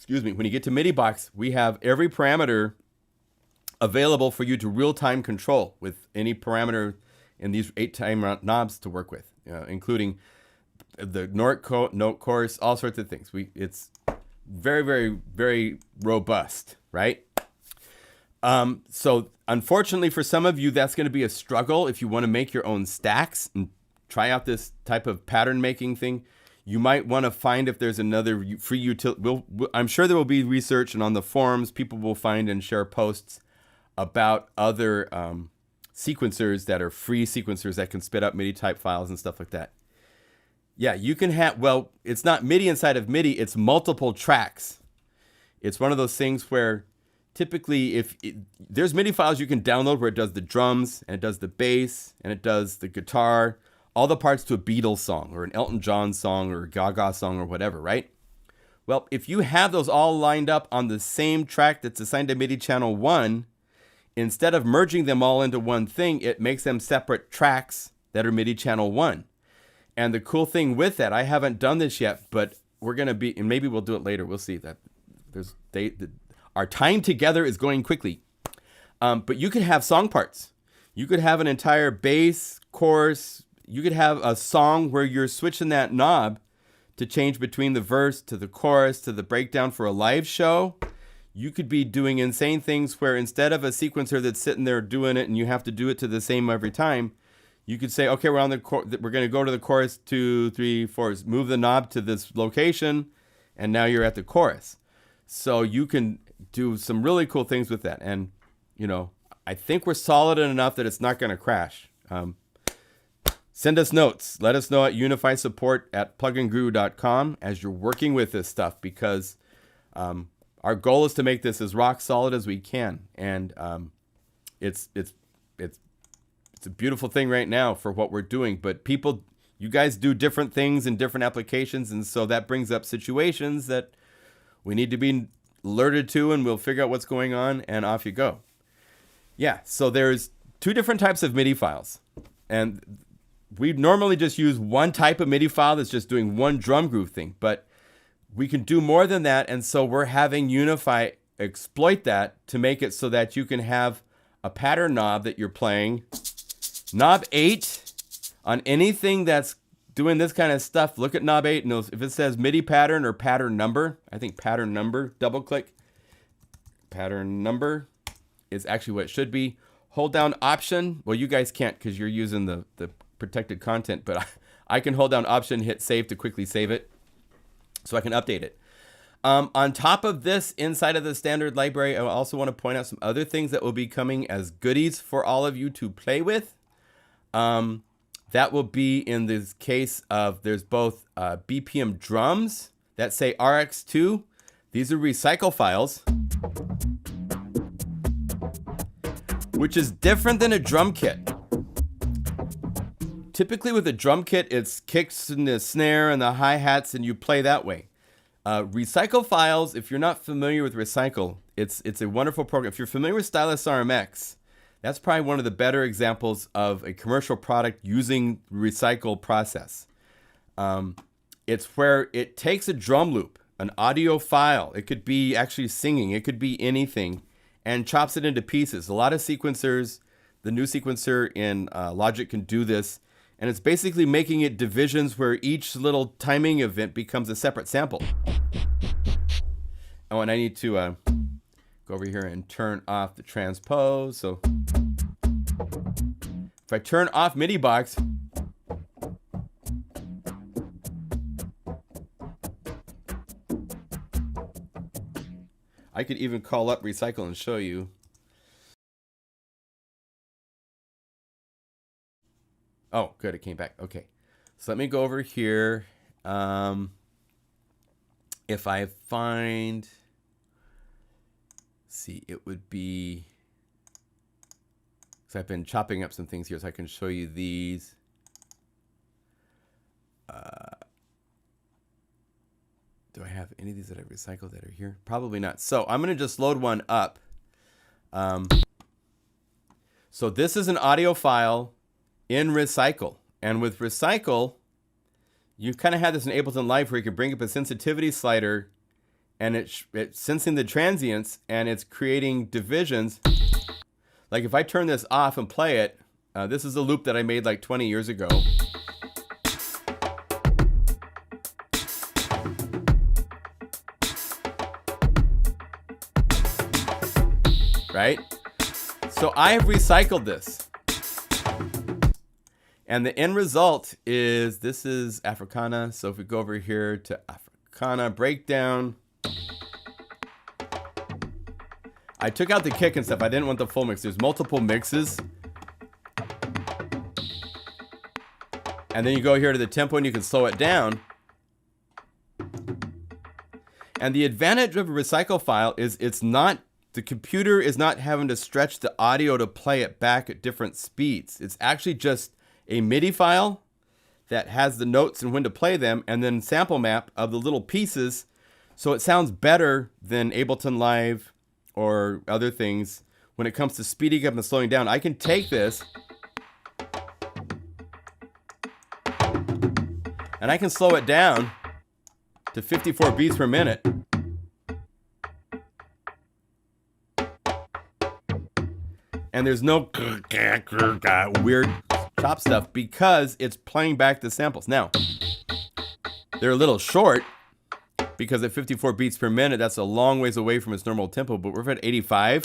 when you get to MIDI Box, we have every parameter available for you to real-time control with any parameter in these 8-time knobs to work with, including the note course, all sorts of things. It's very, very, very robust, right? So unfortunately for some of you, that's going to be a struggle if you want to make your own stacks and try out this type of pattern making thing. You might want to find if there's another free utility. I'm sure there will be research, and on the forums, people will find and share posts about other sequencers that are free sequencers that can spit up MIDI type files and stuff like that. Yeah, you can have, well, it's not MIDI inside of MIDI, it's multiple tracks. It's one of those things where typically there's MIDI files you can download where it does the drums and it does the bass and it does the guitar, all the parts to a Beatles song or an Elton John song or a Gaga song or whatever, right? Well, if you have those all lined up on the same track that's assigned to MIDI channel 1, instead of merging them all into one thing, it makes them separate tracks that are MIDI channel 1. And the cool thing with that, I haven't done this yet, but we're going to be, and maybe we'll do it later. We'll see that our time together is going quickly. But you could have song parts. You could have an entire bass, chorus. You could have a song where you're switching that knob to change between the verse to the chorus to the breakdown for a live show. You could be doing insane things where instead of a sequencer that's sitting there doing it and you have to do it to the same every time, you could say, okay, we're going to go to the chorus 2, 3, 4, move the knob to this location, and now you're at the chorus. So you can do some really cool things with that. And, you know, I think we're solid enough that it's not going to crash. Send us notes. Let us know at unifysupport@plugandguru.com as you're working with this stuff, because our goal is to make this as rock solid as we can. And it's a beautiful thing right now for what we're doing. But you guys do different things in different applications. And so that brings up situations that we need to be alerted to, and we'll figure out what's going on, and off you go. Yeah, so there's 2 different types of MIDI files. And we normally just use one type of MIDI file that's just doing one drum groove thing. But we can do more than that, and so we're having Unify exploit that to make it so that you can have a pattern knob that you're playing. Knob 8 on anything that's doing this kind of stuff. Look at knob 8, and if it says MIDI pattern or pattern number, I think pattern number, double click. Pattern number is actually what it should be. Hold down Option. Well, you guys can't because you're using the protected content, but I can hold down Option, hit save to quickly save it so I can update it. On top of this, inside of the standard library, I also want to point out some other things that will be coming as goodies for all of you to play with. That will be in this case of, there's both BPM drums that say RX2. These are recycle files, which is different than a drum kit. Typically with a drum kit, it's kicks and the snare and the hi-hats, and you play that way. Recycle files, if you're not familiar with Recycle, it's a wonderful program. If you're familiar with Stylus RMX, that's probably one of the better examples of a commercial product using the recycle process. It's where it takes a drum loop, an audio file. It could be actually singing. It could be anything, and chops it into pieces. A lot of sequencers, the new sequencer in Logic can do this, and it's basically making it divisions where each little timing event becomes a separate sample. Oh, and I need to go over here and turn off the transpose. So if I turn off MIDI box, I could even call up Recycle and show you. Oh, good, it came back. Okay, so let me go over here. If I find, see, it would be, so I've been chopping up some things here so I can show you these. Do I have any of these that I recycled that are here? Probably not. So I'm going to just load one up. So this is an audio file in Recycle. And with Recycle, you kind of have this in Ableton Live where you can bring up a sensitivity slider, and it's sensing the transients, and it's creating divisions. Like if I turn this off and play it, this is a loop that I made like 20 years ago. right? So I have recycled this. And the end result is, this is Africana. So if we go over here to Africana breakdown, I took out the kick and stuff. I didn't want the full mix. There's multiple mixes. And then you go here to the tempo and you can slow it down. And the advantage of a recycle file is the computer is not having to stretch the audio to play it back at different speeds. It's actually just a MIDI file that has the notes and when to play them, and then sample map of the little pieces. So it sounds better than Ableton Live or other things when it comes to speeding up and slowing down. I can take this and I can slow it down to 54 beats per minute. And there's no weird chop stuff because it's playing back the samples. Now, they're a little short because at 54 beats per minute, that's a long ways away from its normal tempo, but we're at 85.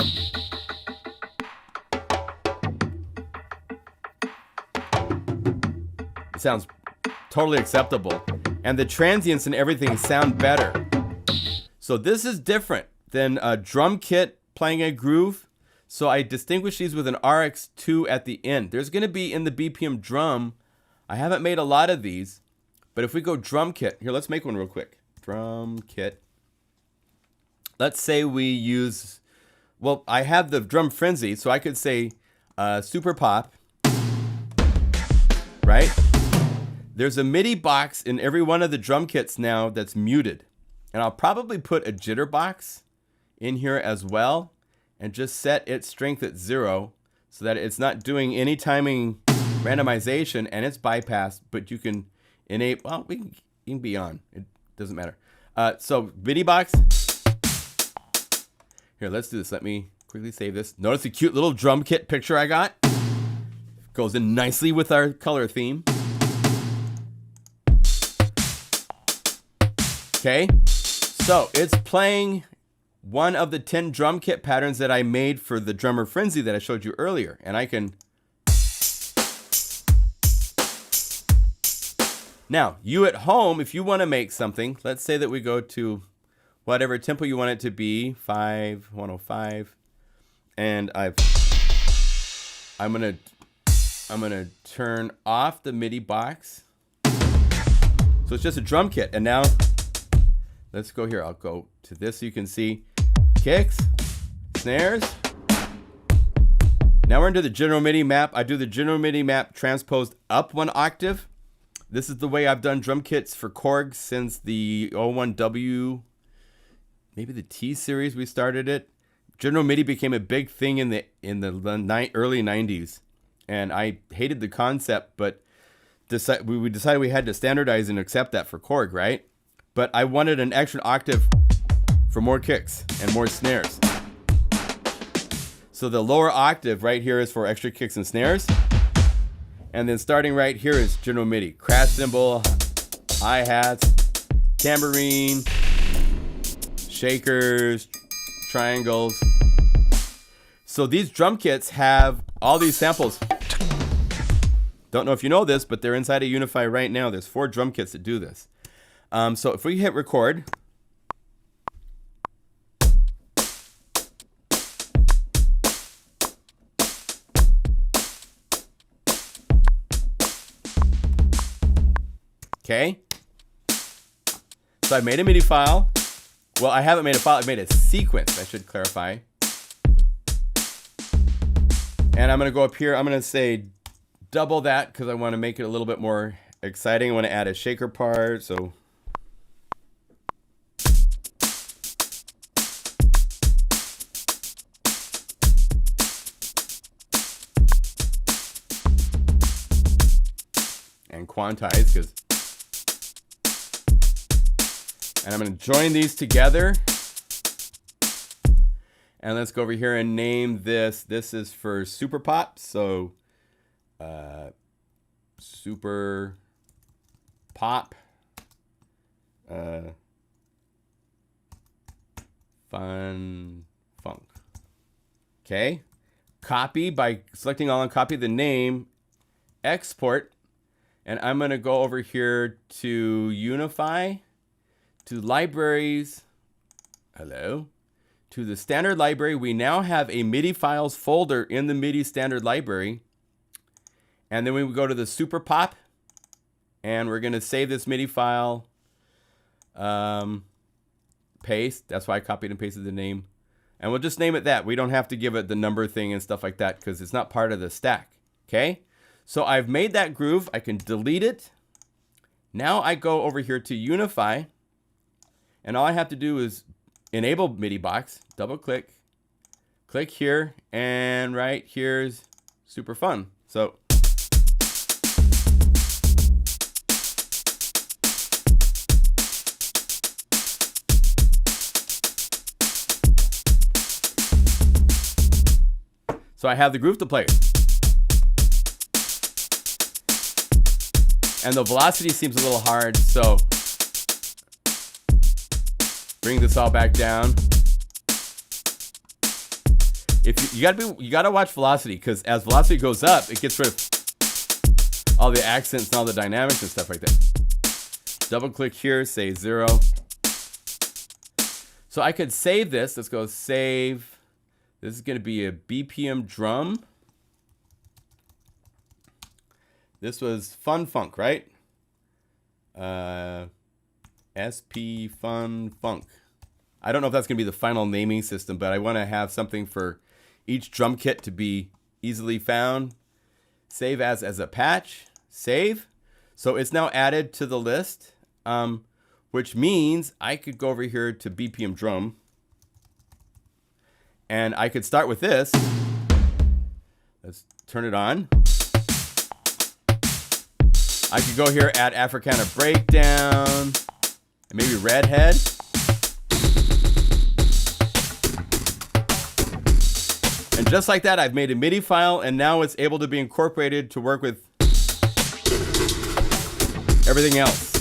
It sounds totally acceptable. And the transients and everything sound better. So this is different than a drum kit playing a groove. So I distinguish these with an RX2 at the end. There's going to be in the BPM drum, I haven't made a lot of these, but if we go drum kit, here, let's make one real quick. Drum kit. Let's say we use, well, I have the drum frenzy, so I could say super pop, right? There's a MIDI box in every one of the drum kits now that's muted. And I'll probably put a jitter box in here as well, and just set its strength at 0 so that it's not doing any timing randomization and it's bypassed, but you can enable, well, you can be on, it doesn't matter. So MIDI box, here, let's do this. Let me quickly save this. Notice the cute little drum kit picture I got. Goes in nicely with our color theme. Okay, so it's playing one of the 10 drum kit patterns that I made for the drummer frenzy that I showed you earlier. And I can, now you at home, if you want to make something, let's say that we go to whatever tempo you want it to be, 105, and I'm gonna turn off the MIDI box. So it's just a drum kit. And now let's go here. I'll go to this so you can see kicks, snares. Now we're into the general MIDI map. I do the general MIDI map transposed up 1 octave. This is the way I've done drum kits for Korg since the 01W, maybe the T series we started it. General MIDI became a big thing in the early 90s. And I hated the concept, but we decided we had to standardize and accept that for Korg, right? But I wanted an extra octave for more kicks and more snares. So the lower octave right here is for extra kicks and snares. And then starting right here is general MIDI. Crash cymbal, hi-hats, tambourine, shakers, triangles. So these drum kits have all these samples. Don't know if you know this, but they're inside of Unify right now. There's 4 drum kits that do this. So if we hit record, okay. So I made a MIDI file. Well, I haven't made a file. I made a sequence, I should clarify. And I'm going to go up here. I'm going to say double that because I want to make it a little bit more exciting. I want to add a shaker part. So and quantize, because, and I'm going to join these together. And let's go over here and name this. This is for Super Pop. So Super Pop Fun Funk. Okay. Copy by selecting all and copy the name, export, and I'm going to go over here to Unify, to libraries, hello, to the standard library. We now have a MIDI files folder in the MIDI standard library. And then we go to the Super Pop, and we're going to save this MIDI file, paste. That's why I copied and pasted the name. And we'll just name it that. We don't have to give it the number thing and stuff like that because it's not part of the stack. Okay? So I've made that groove. I can delete it. Now I go over here to Unify. And all I have to do is enable MIDI box, double click, click here, and right here's super fun. So I have the groove to play. And the velocity seems a little hard, so bring this all back down. If you gotta watch velocity, because as velocity goes up, it gets rid of all the accents and all the dynamics and stuff like that. Double click here, say 0. So I could save this. Let's go save. This is going to be a BPM drum. This was Fun Funk, right? SP Fun Funk. I don't know if that's going to be the final naming system, but I want to have something for each drum kit to be easily found. Save as a patch. Save. So it's now added to the list, which means I could go over here to BPM drum. And I could start with this. Let's turn it on. I could go here, add Africana breakdown, and maybe redhead. And just like that, I've made a MIDI file, and now it's able to be incorporated to work with everything else.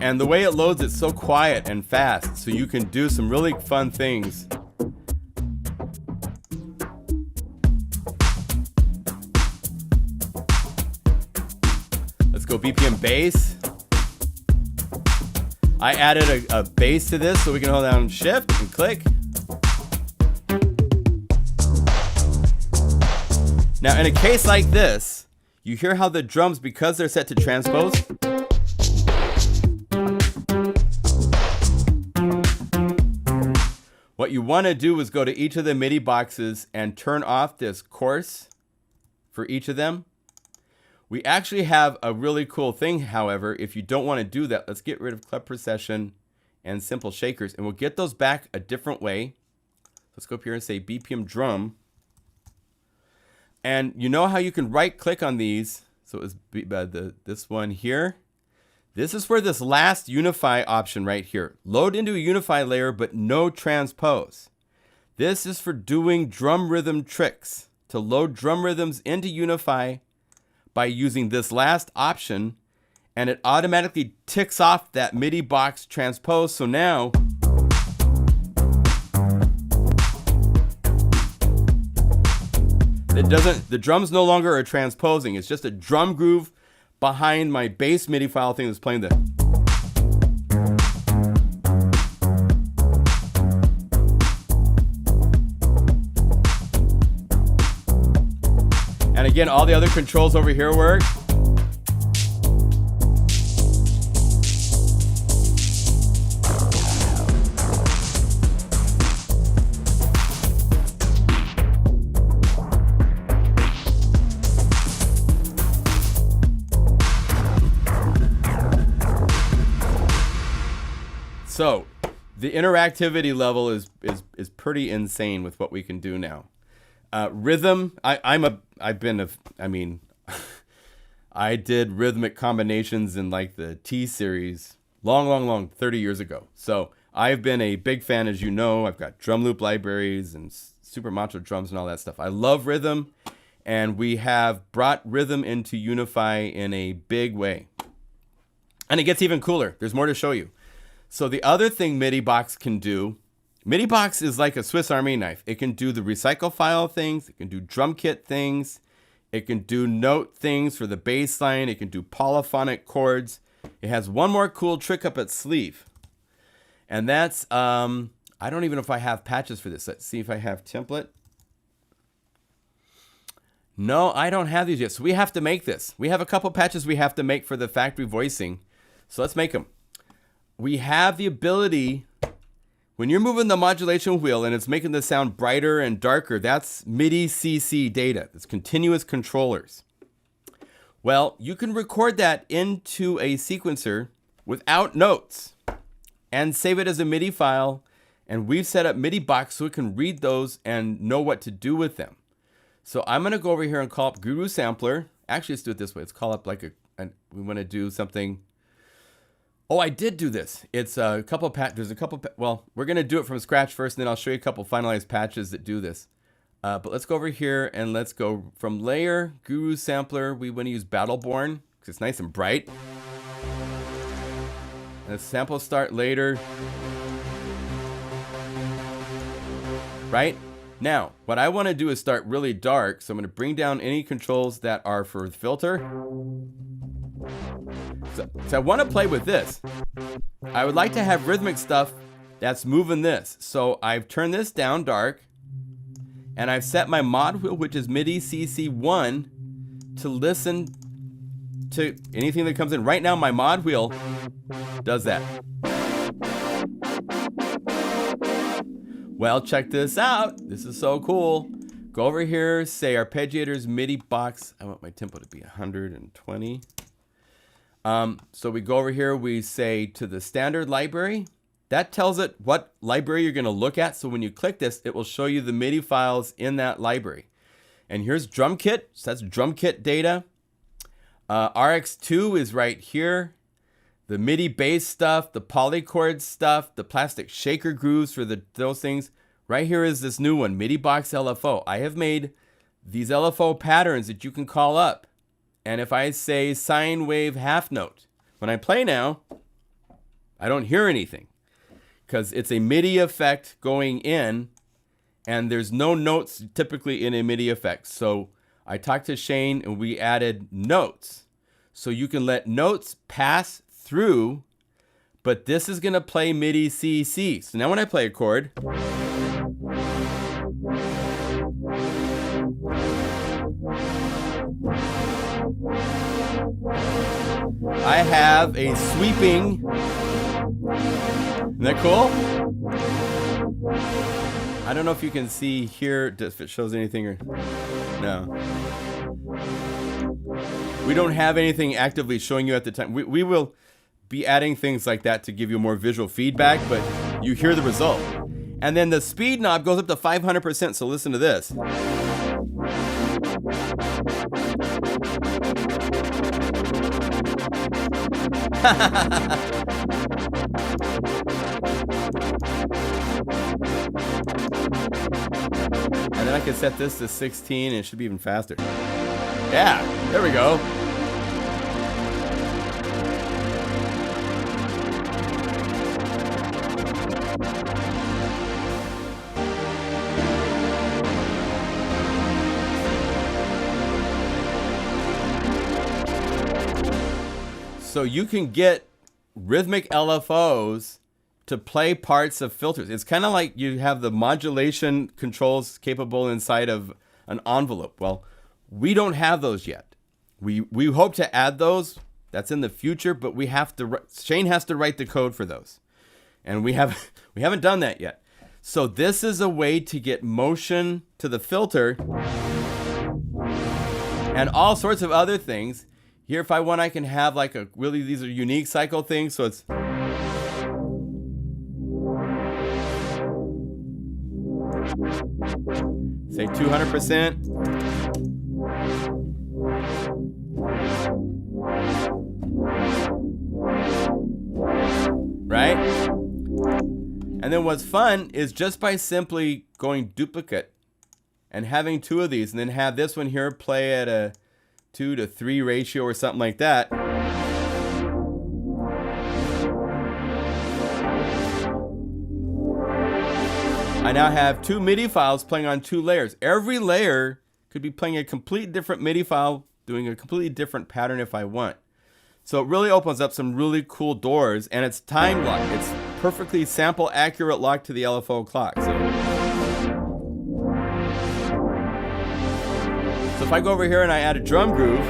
And the way it loads, it's so quiet and fast, so you can do some really fun things. Let's go BPM bass. I added a bass to this, so we can hold down shift and click. Now in a case like this, you hear how the drums, because they're set to transpose, what you want to do is go to each of the MIDI boxes and turn off this course for each of them. We actually have a really cool thing, however, if you don't want to do that. Let's get rid of club procession and simple shakers, and we'll get those back a different way. Let's go up here and say BPM drum. And you know how you can right click on these? So it's this one here. This is for this last Unify option right here. Load into a Unify layer, but no transpose. This is for doing drum rhythm tricks. To load drum rhythms into Unify by using this last option, and it automatically ticks off that MIDI box transpose. So now the drums no longer are transposing. It's just a drum groove behind my bass MIDI file thing that's playing the. And again, all the other controls over here work. So the interactivity level is pretty insane with what we can do now. Rhythm, I did rhythmic combinations in like the T series long, 30 years ago. So I've been a big fan, as you know. I've got drum loop libraries and super macho drums and all that stuff. I love rhythm, and we have brought rhythm into Unify in a big way. And it gets even cooler. There's more to show you. So the other thing MIDI Box can do, MIDI Box is like a Swiss Army knife. It can do the recycle file things. It can do drum kit things. It can do note things for the bass line. It can do polyphonic chords. It has one more cool trick up its sleeve. And that's, I don't even know if I have patches for this. Let's see if I have template. No, I don't have these yet. So we have to make this. We have a couple patches we have to make for the factory voicing. So let's make them. We have the ability, when you're moving the modulation wheel and it's making the sound brighter and darker, that's MIDI CC data. It's continuous controllers. Well, you can record that into a sequencer without notes and save it as a MIDI file. And we've set up MIDI Box so it can read those and know what to do with them. So I'm going to go over here and call up Guru Sampler. Actually, let's do it this way. Let's call up like we want to do something. Oh, I did do this. It's a couple there's a couple, well, we're going to do it from scratch first, and then I'll show you a couple finalized patches that do this. But let's go over here and let's go from layer, Guru Sampler. We want to use Battleborn because it's nice and bright. And the sample start later. Right? Now, what I want to do is start really dark. So I'm going to bring down any controls that are for the filter. So I want to play with this. I would like to have rhythmic stuff that's moving this. So I've turned this down dark. And I've set my mod wheel, which is MIDI CC1, to listen to anything that comes in. Right now, my mod wheel does that. Well, check this out. This is so cool. Go over here, say arpeggiators MIDI Box. I want my tempo to be 120. So we go over here, we say to the standard library. That tells it what library you're going to look at. So when you click this, it will show you the MIDI files in that library. And here's drum kit. So that's drum kit data. RX2 is right here. The MIDI bass stuff, the polychord stuff, the plastic shaker grooves for those things. Right here is this new one, MIDI Box LFO. I have made these LFO patterns that you can call up. And if I say sine wave half note, when I play now, I don't hear anything because it's a MIDI effect going in and there's no notes typically in a MIDI effect. So I talked to Shane and we added notes. So you can let notes pass through, but this is going to play MIDI CC. So now when I play a chord, I have a sweeping. Isn't that cool? I don't know if you can see here if it shows anything or no. We don't have anything actively showing you at the time. We will be adding things like that to give you more visual feedback, but you hear the result. And then the speed knob goes up to 500%, so listen to this. And then I can set this to 16 and it should be even faster. Yeah, there we go. So you can get rhythmic LFOs to play parts of filters. It's kind of like you have the modulation controls capable inside of an envelope. Well, we don't have those yet. We hope to add those. That's in the future, but we have to. Shane has to write the code for those, and we haven't done that yet. So this is a way to get motion to the filter and all sorts of other things. Here, if I want, I can have like these are unique cycle things. So it's say 200%. Right? And then what's fun is just by simply going duplicate and having two of these and then have this one here play at a 2 to 3 ratio or something like that. I now have 2 MIDI files playing on 2 layers. Every layer could be playing a completely different MIDI file, doing a completely different pattern if I want. So it really opens up some really cool doors, and it's time locked. It's perfectly sample accurate locked to the LFO clock. So if I go over here and I add a drum groove,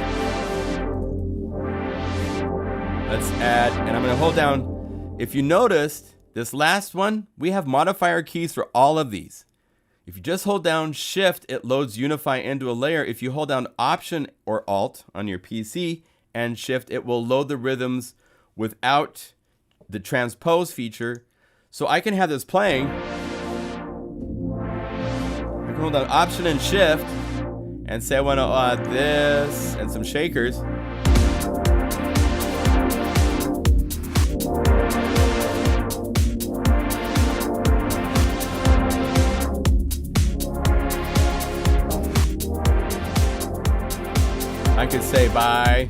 let's add, and I'm going to hold down. If you noticed, this last one, we have modifier keys for all of these. If you just hold down Shift, it loads Unify into a layer. If you hold down Option or Alt on your PC and Shift, it will load the rhythms without the transpose feature. So I can have this playing. I can hold down Option and Shift and say I want to add this and some shakers. I could say bye.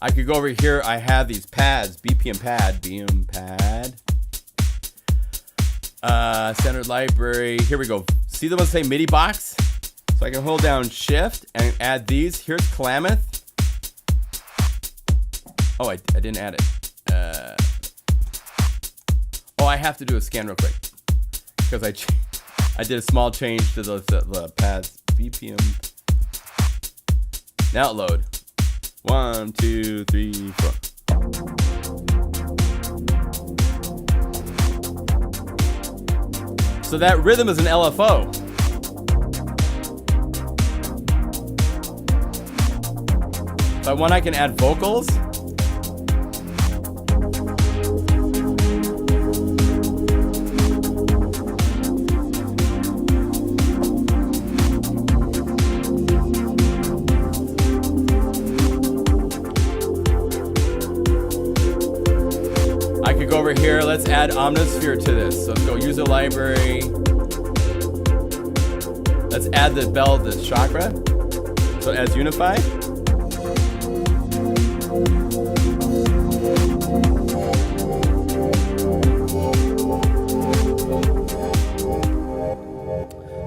I could go over here. I have these pads, BPM pad, standard library. Here we go. See the ones say MIDI box? So I can hold down Shift and add these. Here's Klamath. Oh, I didn't add it. Oh, I have to do a scan real quick because I did a small change to the pads. BPM. Now load. 1, 2, 3, 4. So that rhythm is an LFO. If I want, I can add vocals. I could go over here. Let's add Omnisphere to this. So let's go user library. Let's add the bell, the chakra. So as Unify.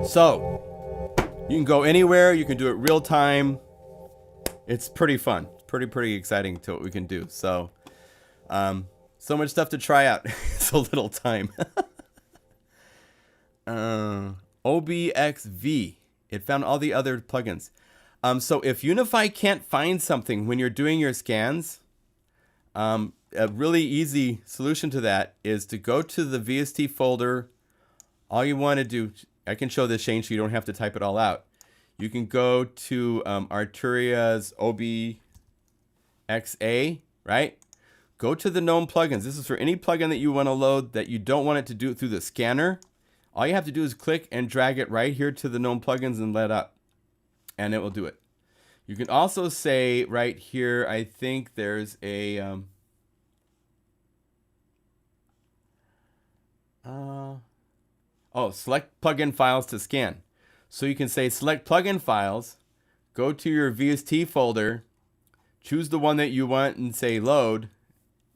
So you can go anywhere. You can do it real time. It's pretty fun. Pretty exciting to what we can do. So, so much stuff to try out. So little time. OBXV. It found all the other plugins. So if Unify can't find something when you're doing your scans, a really easy solution to that is to go to the VST folder. All you want to do, I can show this change so you don't have to type it all out. You can go to Arturia's OBXA, right? Go to the known plugins. This is for any plugin that you want to load that you don't want it to do it through the scanner. All you have to do is click and drag it right here to the known plugins and let up, and it will do it. You can also say right here, I think there's a select plugin files to scan. So you can say select plugin files, go to your VST folder, choose the one that you want and say load,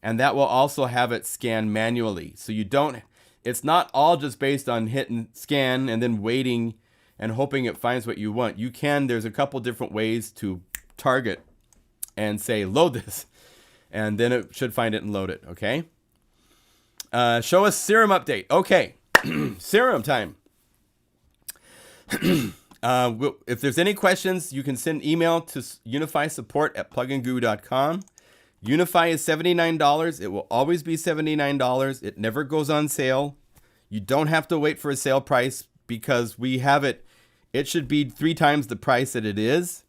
and that will also have it scan manually. So you don't, it's not all just based on hitting scan and then waiting and hoping it finds what you want. You can, there's a couple different ways to target and say load this, and then it should find it and load it, okay? Show us Serum update. Okay, Serum time. If there's any questions, you can send email to unifysupport@pluginguru.com. Unify is $79. It will always be $79. It never goes on sale. You don't have to wait for a sale price because we have it. It should be 3 times the price that it is,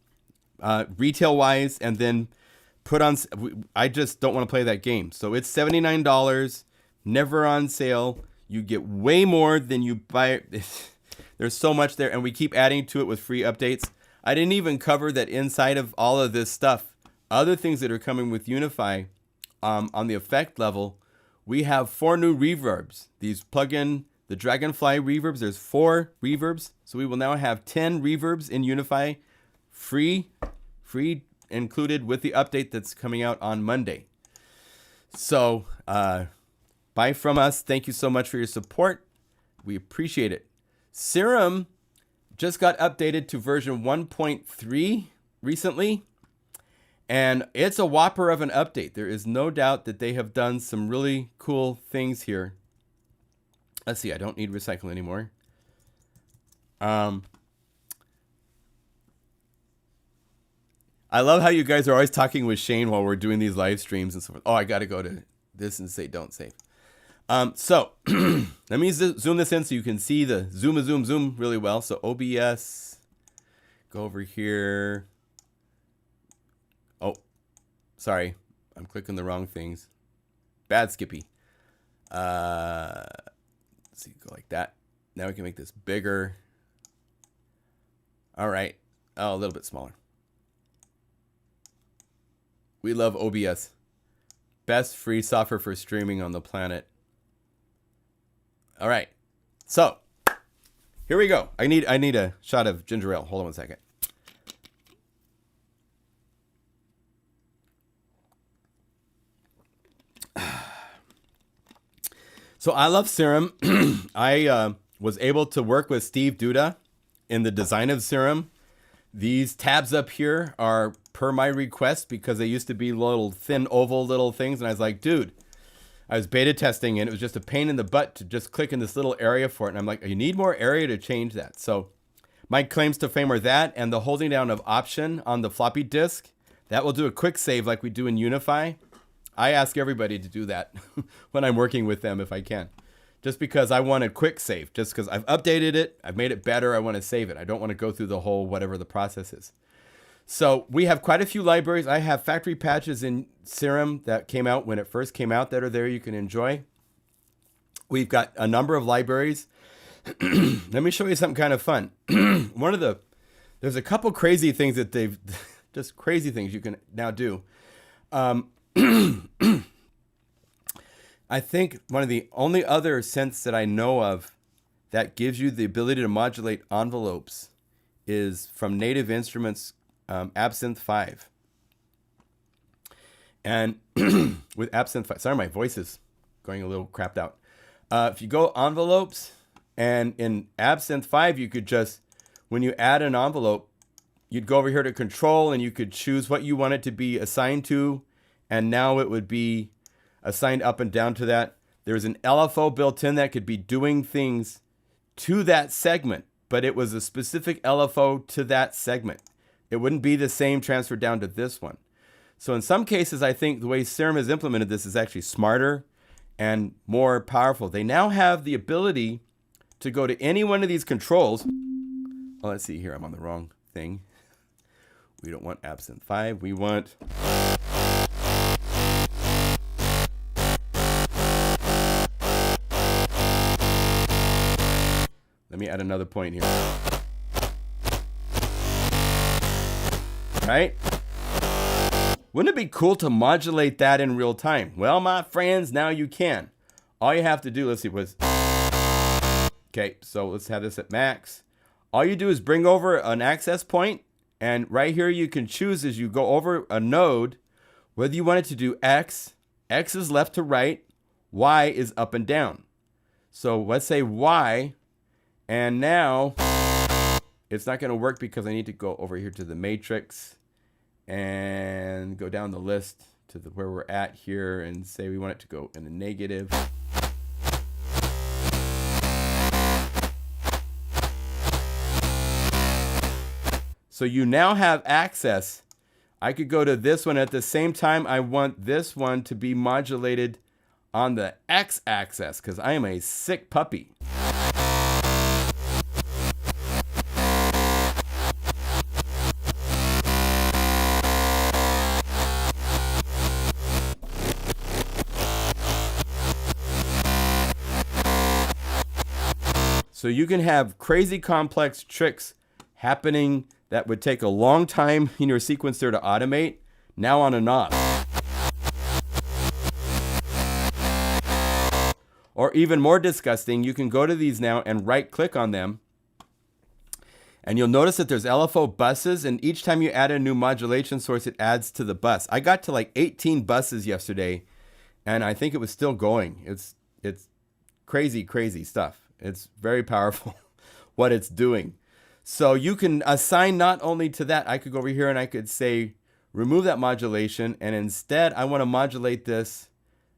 retail wise, and then put on. I just don't want to play that game. So it's $79, never on sale. You get way more than you buy. There's so much there, and we keep adding to it with free updates. I didn't even cover that inside of all of this stuff. Other things that are coming with Unify on the effect level, we have 4 new reverbs. These plug-in, the Dragonfly reverbs, there's 4 reverbs. So we will now have 10 reverbs in Unify, free included with the update that's coming out on Monday. So bye from us. Thank you so much for your support. We appreciate it. Serum just got updated to version 1.3 recently, and it's a whopper of an update. There is no doubt that they have done some really cool things here. Let's see, I don't need recycle anymore. I love how you guys are always talking with Shane while we're doing these live streams and so forth. Oh, I got to go to this and say don't save. So let me zoom this in so you can see the zoom really well. So OBS, go over here. Oh, sorry. I'm clicking the wrong things. Bad Skippy. Let's see, go like that. Now we can make this bigger. All right. Oh, a little bit smaller. We love OBS. Best free software for streaming on the planet. All right. So, here we go. I need a shot of ginger ale. Hold on one second. So, I love Serum. I was able to work with Steve Duda in the design of Serum. These tabs up here are per my request because they used to be little thin oval little things. And I was like, dude, I was beta testing and it was just a pain in the butt to just click in this little area for it. And I'm like, you need more area to change that. So my claims to fame are that and the holding down of Option on the floppy disk. That will do a quick save like we do in Unify. I ask everybody to do that when I'm working with them if I can. Just because I want a quick save. Just because I've updated it, I've made it better, I want to save it. I don't want to go through the whole whatever the process is. So we have quite a few libraries. I have factory patches in Serum that came out when it first came out that are there you can enjoy. We've got a number of libraries. Let me show you something kind of fun. There's a couple crazy things that they've, just crazy things you can now do. I think one of the only other synths that I know of that gives you the ability to modulate envelopes is from Native Instruments Absynth 5. And with Absynth 5, sorry, my voice is going a little crapped out. If you go envelopes, and in Absynth 5, you could just, when you add an envelope, you'd go over here to control and you could choose what you want it to be assigned to. And now it would be assigned up and down to that. There's an LFO built in that could be doing things to that segment, but it was a specific LFO to that segment. It wouldn't be the same transfer down to this one. So in some cases, I think the way Serum has implemented this is actually smarter and more powerful. They now have the ability to go to any one of these controls. Oh, let's see here. I'm on the wrong thing. We don't want Absynth 5. We want... Let me add another point here. Right? Wouldn't it be cool to modulate that in real time? Well, my friends, now you can. All you have to do, let's see, okay, so let's have this at max. All you do is bring over an access point, and right here you can choose as you go over a node, whether you want it to do X is left to right, Y is up and down. So let's say Y, and now it's not going to work because I need to go over here to the matrix and go down the list to where we're at here and say we want it to go in the negative. So you now have access. I could go to this one at the same time. I want this one to be modulated on the X axis because I am a sick puppy. So you can have crazy complex tricks happening that would take a long time in your sequencer to automate, now on a knob. Or even more disgusting, you can go to these now and right click on them. And you'll notice that there's LFO buses, and each time you add a new modulation source, it adds to the bus. I got to like 18 buses yesterday, and I think it was still going. It's crazy, crazy stuff. It's very powerful what it's doing. So you can assign not only to that, I could go over here and I could say, remove that modulation. And instead, I want to modulate this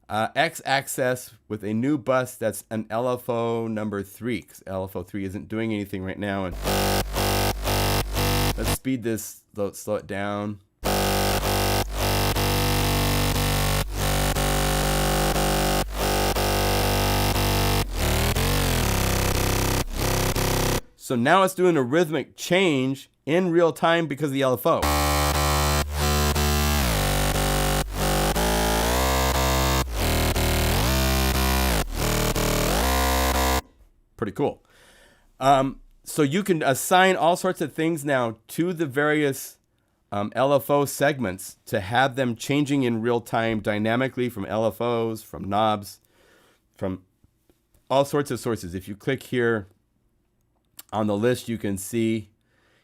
x-axis with a new bus that's an LFO number 3, because LFO 3 isn't doing anything right now. And let's speed this, slow it down. So now it's doing a rhythmic change in real time because of the LFO. Pretty cool. So you can assign all sorts of things now to the various LFO segments to have them changing in real time dynamically from LFOs, from knobs, from all sorts of sources. If you click here on the list, you can see,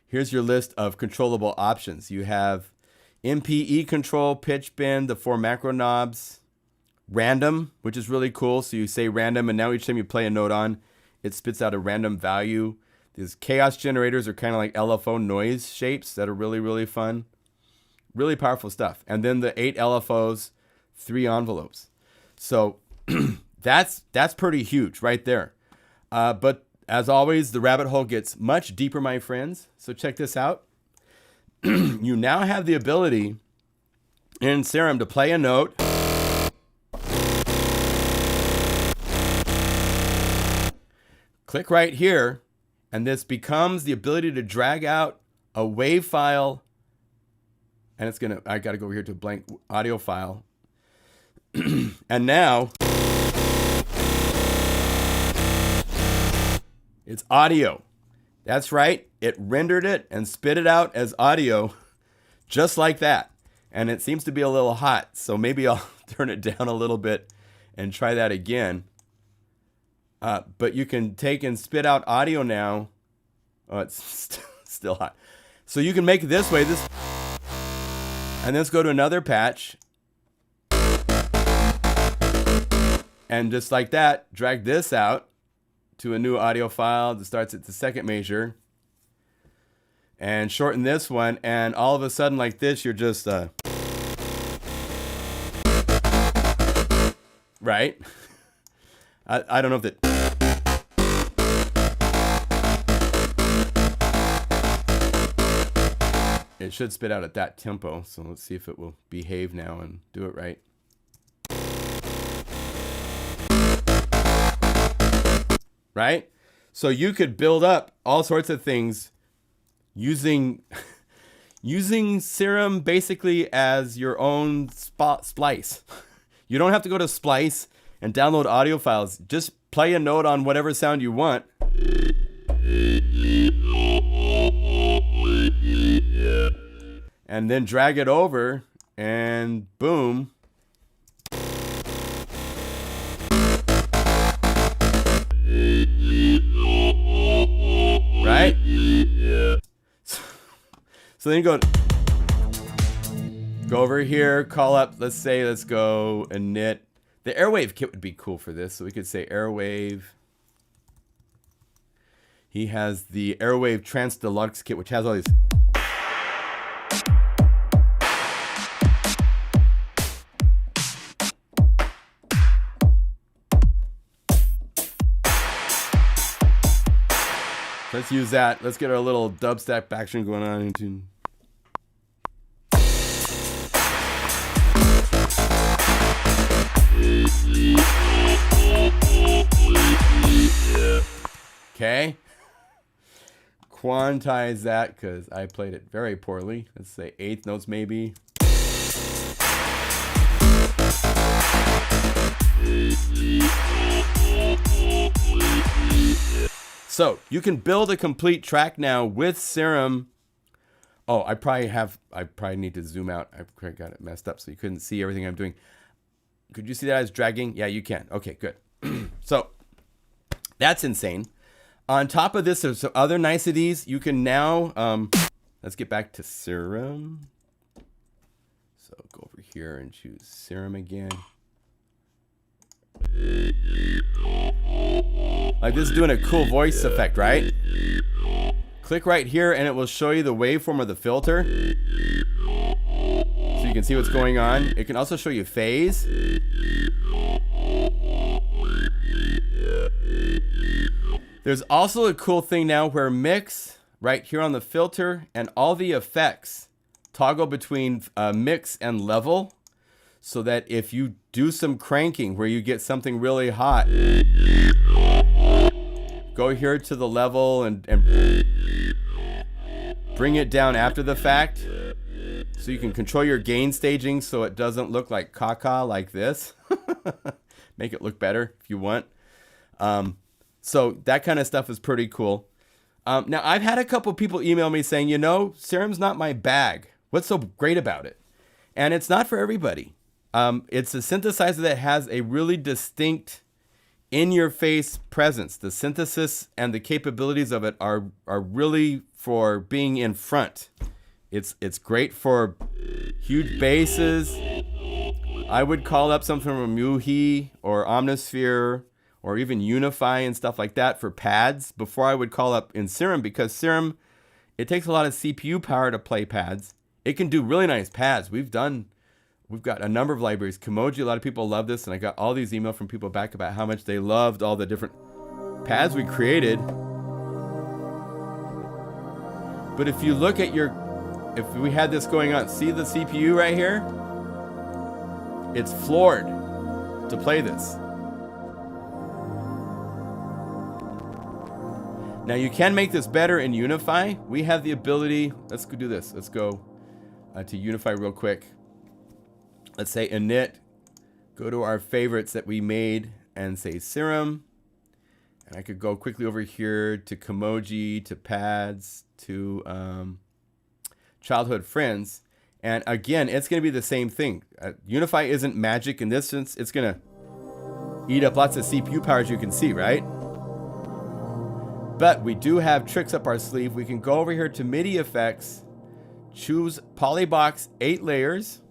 here's your list of controllable options. You have MPE control, pitch bend, the 4 macro knobs, random, which is really cool. So you say random, and now each time you play a note on, it spits out a random value. These chaos generators are kind of like LFO noise shapes that are really, really fun. Really powerful stuff. And then the 8 LFOs, 3 envelopes. So that's pretty huge right there. But as always, the rabbit hole gets much deeper, my friends. So check this out. You now have the ability in Serum to play a note. Click right here, and this becomes the ability to drag out a WAV file. And it's gonna, I gotta go over here to a blank audio file. And now it's audio. That's right. It rendered it and spit it out as audio just like that. And it seems to be a little hot. So maybe I'll turn it down a little bit and try that again. But you can take and spit out audio now. Oh, it's still hot. So you can make it this way. And let's go to another patch. And just like that, drag this out to a new audio file that starts at the second measure. And shorten this one. And all of a sudden like this, you're just... right? I don't know if that... It should spit out at that tempo. So let's see if it will behave now and do it right. Right? So you could build up all sorts of things using Serum basically as your own splice. You don't have to go to Splice and download audio files. Just play a note on whatever sound you want. And then drag it over and boom. Right? So then you go over here, call up, let's go init. The Airwave kit would be cool for this. So we could say Airwave. He has the Airwave Trance Deluxe kit, which has all these. Let's use that. Let's get our little dubstep action going on into. Okay. Quantize that because I played it very poorly. Let's say 8th notes maybe. So you can build a complete track now with Serum. Oh, I probably need to zoom out. I got it messed up so you couldn't see everything I'm doing. Could you see that as dragging? Yeah, you can. Okay, good. So that's insane. On top of this, there's some other niceties. You can now, let's get back to Serum. So go over here and choose Serum again. Like this is doing a cool voice effect, right? Click right here and it will show you the waveform of the filter. So you can see what's going on. It can also show you phase. There's also a cool thing now where mix right here on the filter and all the effects toggle between mix and level, so that if you do some cranking where you get something really hot, go here to the level and bring it down after the fact, so you can control your gain staging so it doesn't look like caca like this. Make it look better if you want. So that kind of stuff is pretty cool. Now, I've had a couple people email me saying, you know, Serum's not my bag. What's so great about it? And it's not for everybody. It's a synthesizer that has a really distinct in-your-face presence. The synthesis and the capabilities of it are really for being in front. It's great for huge basses. I would call up something from Muhi or Omnisphere or even Unify and stuff like that for pads before I would call up in Serum, because Serum, it takes a lot of CPU power to play pads. It can do really nice pads. We've got a number of libraries. Kimoji, a lot of people love this, and I got all these emails from people back about how much they loved all the different pads we created. But if you look at if we had this going on, see the CPU right here? It's floored to play this. Now you can make this better in Unify. We have the ability, let's go do this. Let's go to Unify real quick. Let's say init, go to our favorites that we made and say Serum. And I could go quickly over here to Kimoji, to pads, to childhood friends. And again, it's going to be the same thing. Unify isn't magic in this sense. It's going to eat up lots of CPU power, as you can see, right? But we do have tricks up our sleeve. We can go over here to MIDI effects, choose Polybox 8 layers.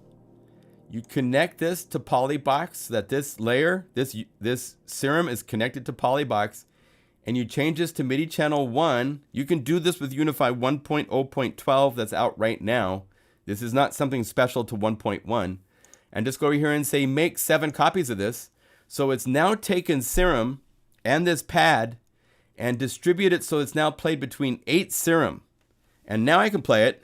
You connect this to Polybox so that this layer, this Serum is connected to Polybox, and you change this to MIDI channel 1. You can do this with Unify 1.0.12 that's out right now. This is not something special to 1.1. And just go over here and say make 7 copies of this. So it's now taken Serum and this pad and distribute it so it's now played between 8 Serum. And now I can play it.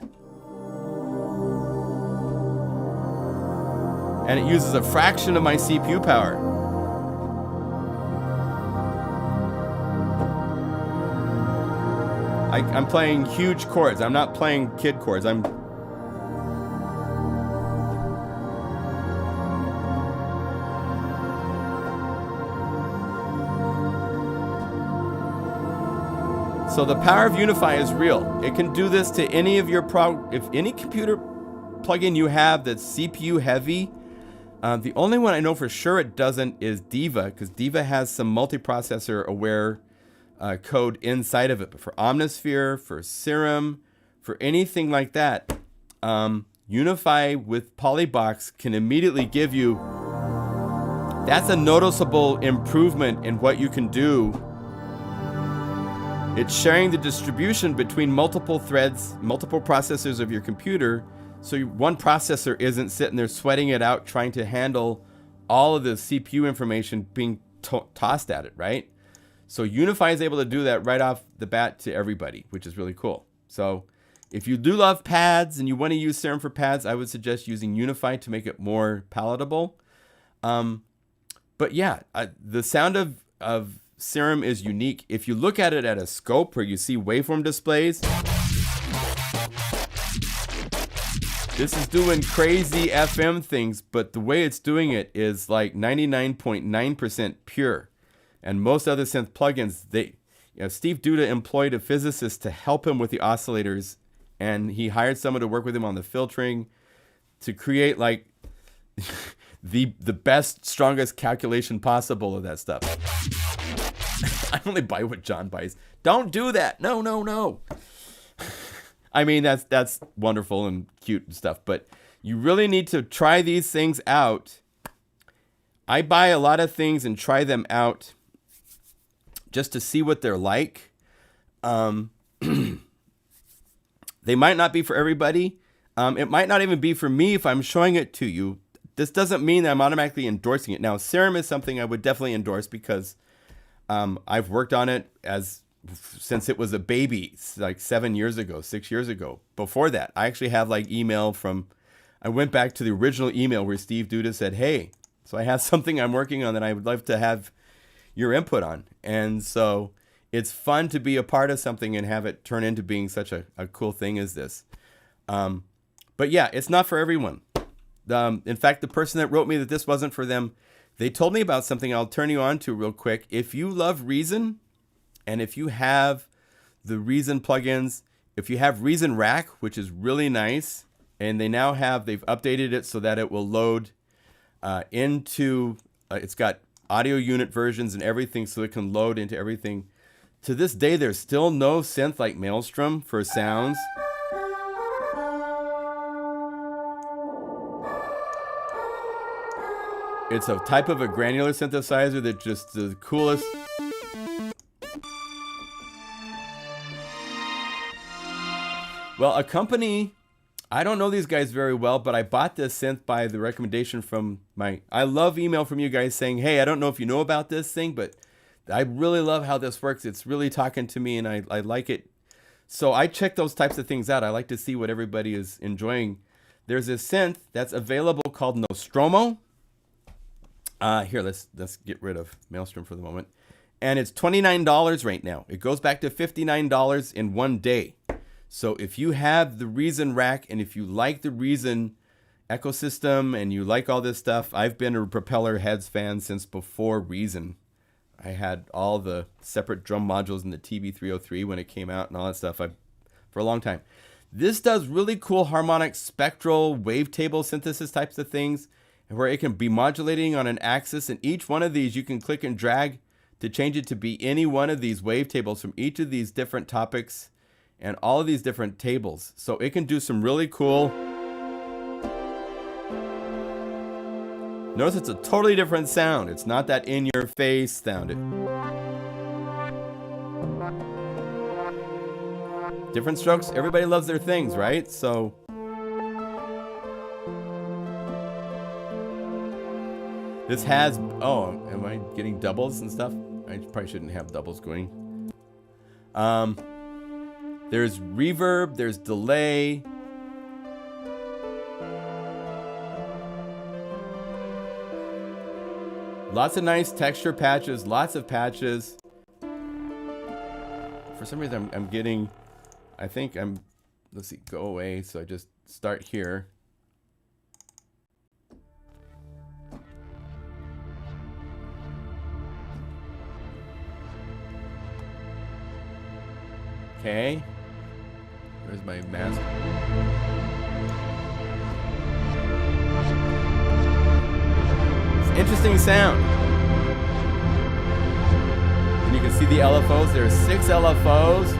And it uses a fraction of my CPU power. I'm playing huge chords. I'm not playing kid chords. So the power of Unify is real. It can do this to any of your if any computer plugin you have that's CPU heavy. The only one I know for sure it doesn't is Diva, because Diva has some multiprocessor aware code inside of it. But for Omnisphere, for Serum, for anything like that, Unify with Polybox can immediately give you, that's a noticeable improvement in what you can do. It's sharing the distribution between multiple threads, multiple processors of your computer, so one processor isn't sitting there sweating it out trying to handle all of the CPU information being tossed at it, right? So Unify is able to do that right off the bat to everybody, which is really cool. So if you do love pads and you want to use Serum for pads, I would suggest using Unify to make it more palatable. But yeah, the sound of Serum is unique. If you look at it at a scope where you see waveform displays, this is doing crazy FM things, but the way it's doing it is like 99.9% pure. And most other synth plugins, Steve Duda employed a physicist to help him with the oscillators, and he hired someone to work with him on the filtering to create like the best, strongest calculation possible of that stuff. I only buy what John buys. Don't do that. No. I mean, that's wonderful and cute and stuff, but you really need to try these things out. I buy a lot of things and try them out just to see what they're like. They might not be for everybody. It might not even be for me if I'm showing it to you. This doesn't mean that I'm automatically endorsing it. Now, Serum is something I would definitely endorse because I've worked on it since it was a baby, like 7 years ago, 6 years ago. Before that, I actually have like email from, I went back to the original email where Steve Duda said, hey, so I have something I'm working on that I would love to have your input on. And so it's fun to be a part of something and have it turn into being such a cool thing as this. But yeah, it's not for everyone. In fact, the person that wrote me that this wasn't for them, they told me about something I'll turn you on to real quick. If you love Reason, and if you have the Reason plugins, if you have Reason Rack, which is really nice, and they've updated it so that it will load into, it's got audio unit versions and everything, so it can load into everything. To this day, there's still no synth like Maelstrom for sounds. It's a type of a granular synthesizer that's just the coolest. Well, a company, I don't know these guys very well, but I bought this synth by the recommendation from I love email from you guys saying, hey, I don't know if you know about this thing, but I really love how this works. It's really talking to me and I like it. So I check those types of things out. I like to see what everybody is enjoying. There's a synth that's available called Nostromo. Here, let's get rid of Maelstrom for the moment. And it's $29 right now. It goes back to $59 in one day. So if you have the Reason Rack and if you like the Reason ecosystem and you like all this stuff, I've been a Propeller Heads fan since before Reason. I had all the separate drum modules in the TB303 when it came out and all that stuff for a long time. This does really cool harmonic spectral wavetable synthesis types of things where it can be modulating on an axis, and each one of these you can click and drag to change it to be any one of these wavetables from each of these different topics and all of these different tables. So it can do some really cool. Notice it's a totally different sound. It's not that in-your-face sound. Different strokes. Everybody loves their things, right? So this has, oh, am I getting doubles and stuff? I probably shouldn't have doubles going. There's reverb, there's delay. Lots of nice texture patches, lots of patches. For some reason I'm getting, let's see, go away. So I just start here. Okay. Where's my mask? Interesting sound. And you can see the LFOs. There's 6 LFOs. You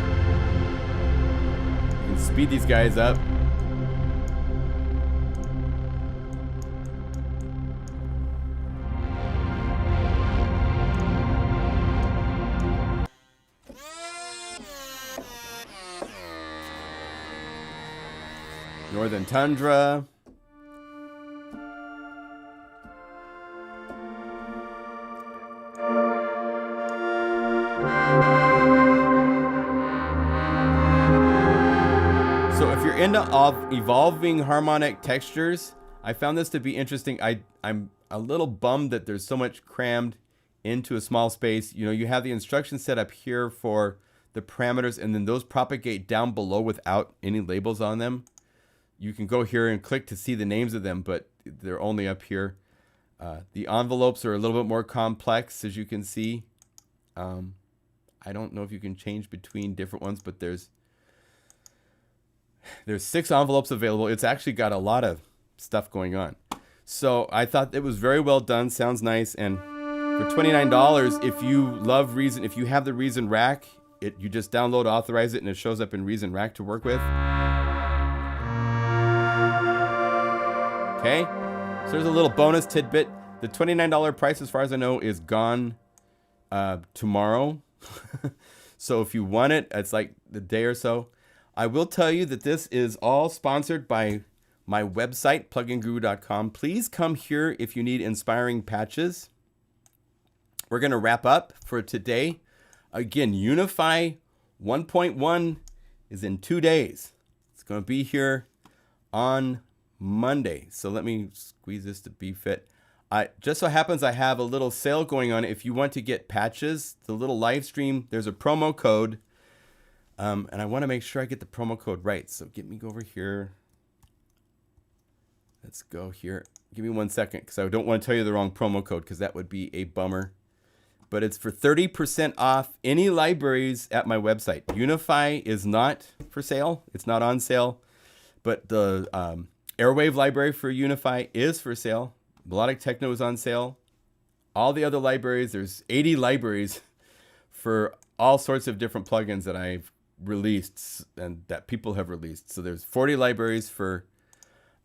can speed these guys up. Northern Tundra. So if you're into evolving harmonic textures, I found this to be interesting. I'm a little bummed that there's so much crammed into a small space. You know, you have the instructions set up here for the parameters, and then those propagate down below without any labels on them. You can go here and click to see the names of them, but they're only up here. The envelopes are a little bit more complex, as you can see. I don't know if you can change between different ones, but there's 6 envelopes available. It's actually got a lot of stuff going on. So I thought it was very well done. Sounds nice. And for $29, if you love Reason, if you have the Reason Rack, you just download, authorize it, and it shows up in Reason Rack to work with. Okay, so there's a little bonus tidbit. The $29 price, as far as I know, is gone tomorrow. So if you want it, it's like the day or so. I will tell you that this is all sponsored by my website, pluginguru.com. Please come here if you need inspiring patches. We're going to wrap up for today. Again, Unify 1.1 is in 2 days. It's going to be here on Monday. So let me squeeze this to be fit. Just so happens I have a little sale going on. If you want to get patches, the little live stream, there's a promo code. And I want to make sure I get the promo code right. So go over here. Let's go here. Give me 1 second because I don't want to tell you the wrong promo code because that would be a bummer. But it's for 30% off any libraries at my website. Unify is not for sale. It's not on sale. But the Airwave library for Unify is for sale. Melodic Techno is on sale. All the other libraries, there's 80 libraries for all sorts of different plugins that I've released and that people have released. So there's 40 libraries for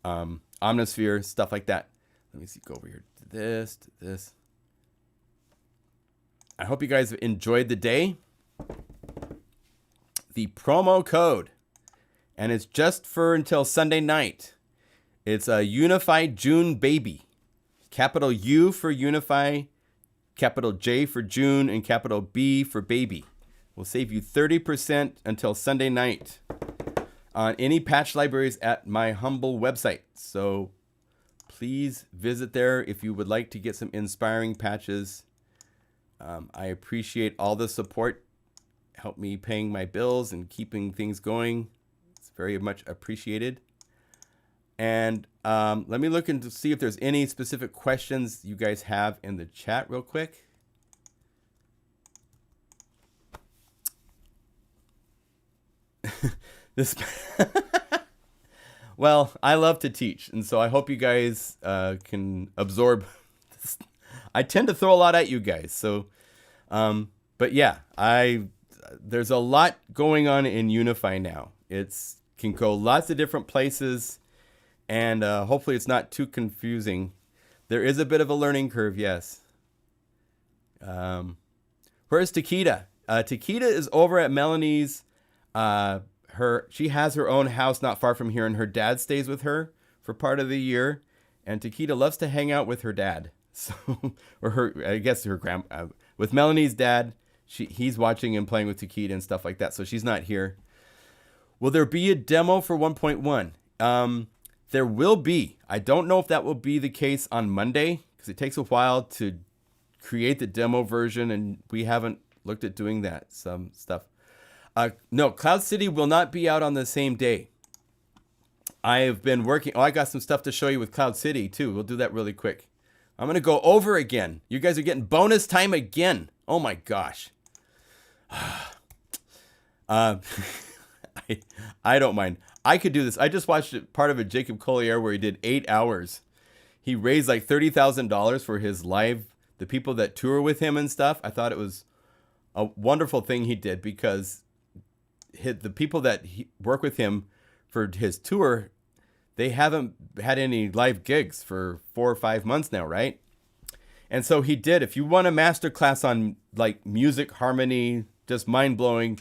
Omnisphere, stuff like that. Let me see, go over here to this, to this. I hope you guys enjoyed the day. The promo code, and it's just for until Sunday night. It's a Unify June Baby. Capital U for Unify, capital J for June, and capital B for Baby. We'll save you 30% until Sunday night on any patch libraries at my humble website. So please visit there if you would like to get some inspiring patches. I appreciate all the support. Help me paying my bills and keeping things going. It's very much appreciated. And let me look and see if there's any specific questions you guys have in the chat real quick. This well, I love to teach, and so I hope you guys can absorb this. I tend to throw a lot at you guys, so but yeah, there's a lot going on in Unify now. It's can go lots of different places, and hopefully it's not too confusing. There is a bit of a learning curve, yes. Where's Takeda? Takeda is over at Melanie's. She has her own house not far from here, and her dad stays with her for part of the year. And Takeda loves to hang out with her dad. So, or I guess her with Melanie's dad. He's watching and playing with Takeda and stuff like that. So she's not here. Will there be a demo for 1.1? There will be. I don't know if that will be the case on Monday because it takes a while to create the demo version, and we haven't looked at doing that. Some stuff. No, Cloud City will not be out on the same day. I have been working. Oh, I got some stuff to show you with Cloud City too. We'll do that really quick. I'm going to go over again. You guys are getting bonus time again. Oh my gosh. I don't mind. I could do this. I just watched part of a Jacob Collier where he did 8 hours. He raised like $30,000 for his live, the people that tour with him and stuff. I thought it was a wonderful thing he did because the people that work with him for his tour, they haven't had any live gigs for 4 or 5 months now, right? And so he did. If you want a master class on like music harmony, just mind-blowing,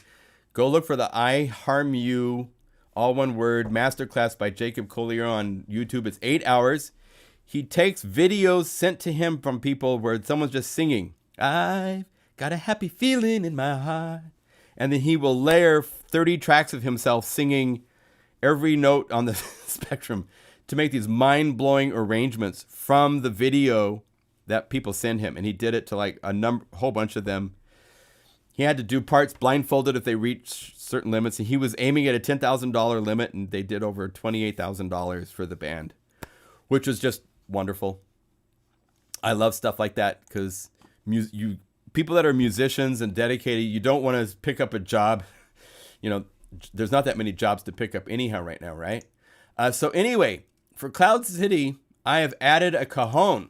go look for the I Harm You, all one word, masterclass by Jacob Collier on YouTube. It's 8 hours. He takes videos sent to him from people where someone's just singing, I've got a happy feeling in my heart. And then he will layer 30 tracks of himself singing every note on the spectrum to make these mind-blowing arrangements from the video that people send him. And he did it to like a whole bunch of them. He had to do parts blindfolded if they reached certain limits. And he was aiming at a $10,000 limit, and they did over $28,000 for the band, which was just wonderful. I love stuff like that because people that are musicians and dedicated, you don't want to pick up a job. You know, there's not that many jobs to pick up anyhow right now, right? So anyway, for Cloud City, I have added a cajon.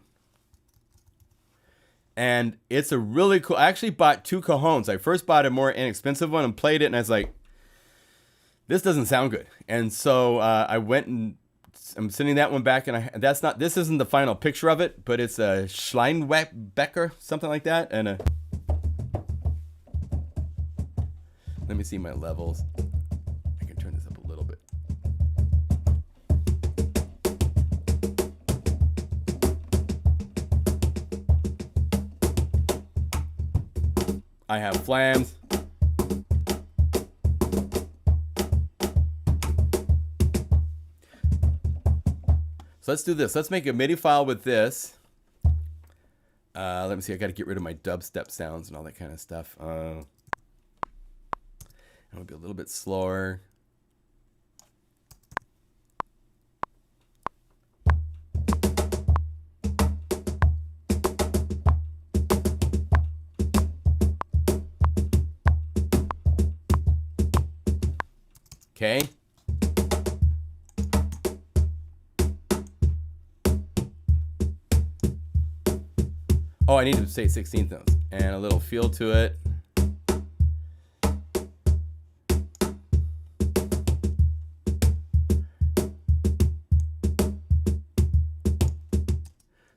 And it's a really cool, I actually bought 2 cajons. I first bought a more inexpensive one and played it, and I was like, this doesn't sound good. And so I went and I'm sending that one back, and this isn't the final picture of it, but it's a Schleinbecker, something like that, and Let me see my levels. I can turn this up a little bit. I have flams. So let's do this. Let's make a MIDI file with this. Let me see. I got to get rid of my dubstep sounds and all that kind of stuff. I'm going to be a little bit slower. Okay. Oh, I need to say 16th notes and a little feel to it.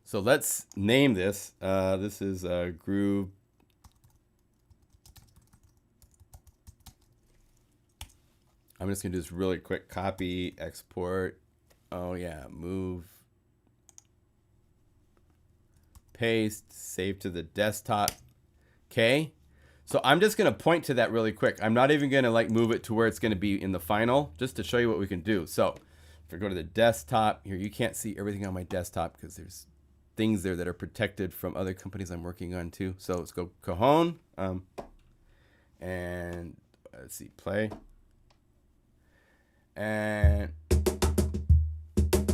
So let's name this. This is groove. I'm just gonna do this really quick. Copy, export. Oh yeah, move. Paste, save to the desktop. Okay. So I'm just gonna point to that really quick. I'm not even gonna like move it to where it's gonna be in the final, just to show you what we can do. So if I go to the desktop here, you can't see everything on my desktop because there's things there that are protected from other companies I'm working on too. So let's go Cajon, and let's see, play. And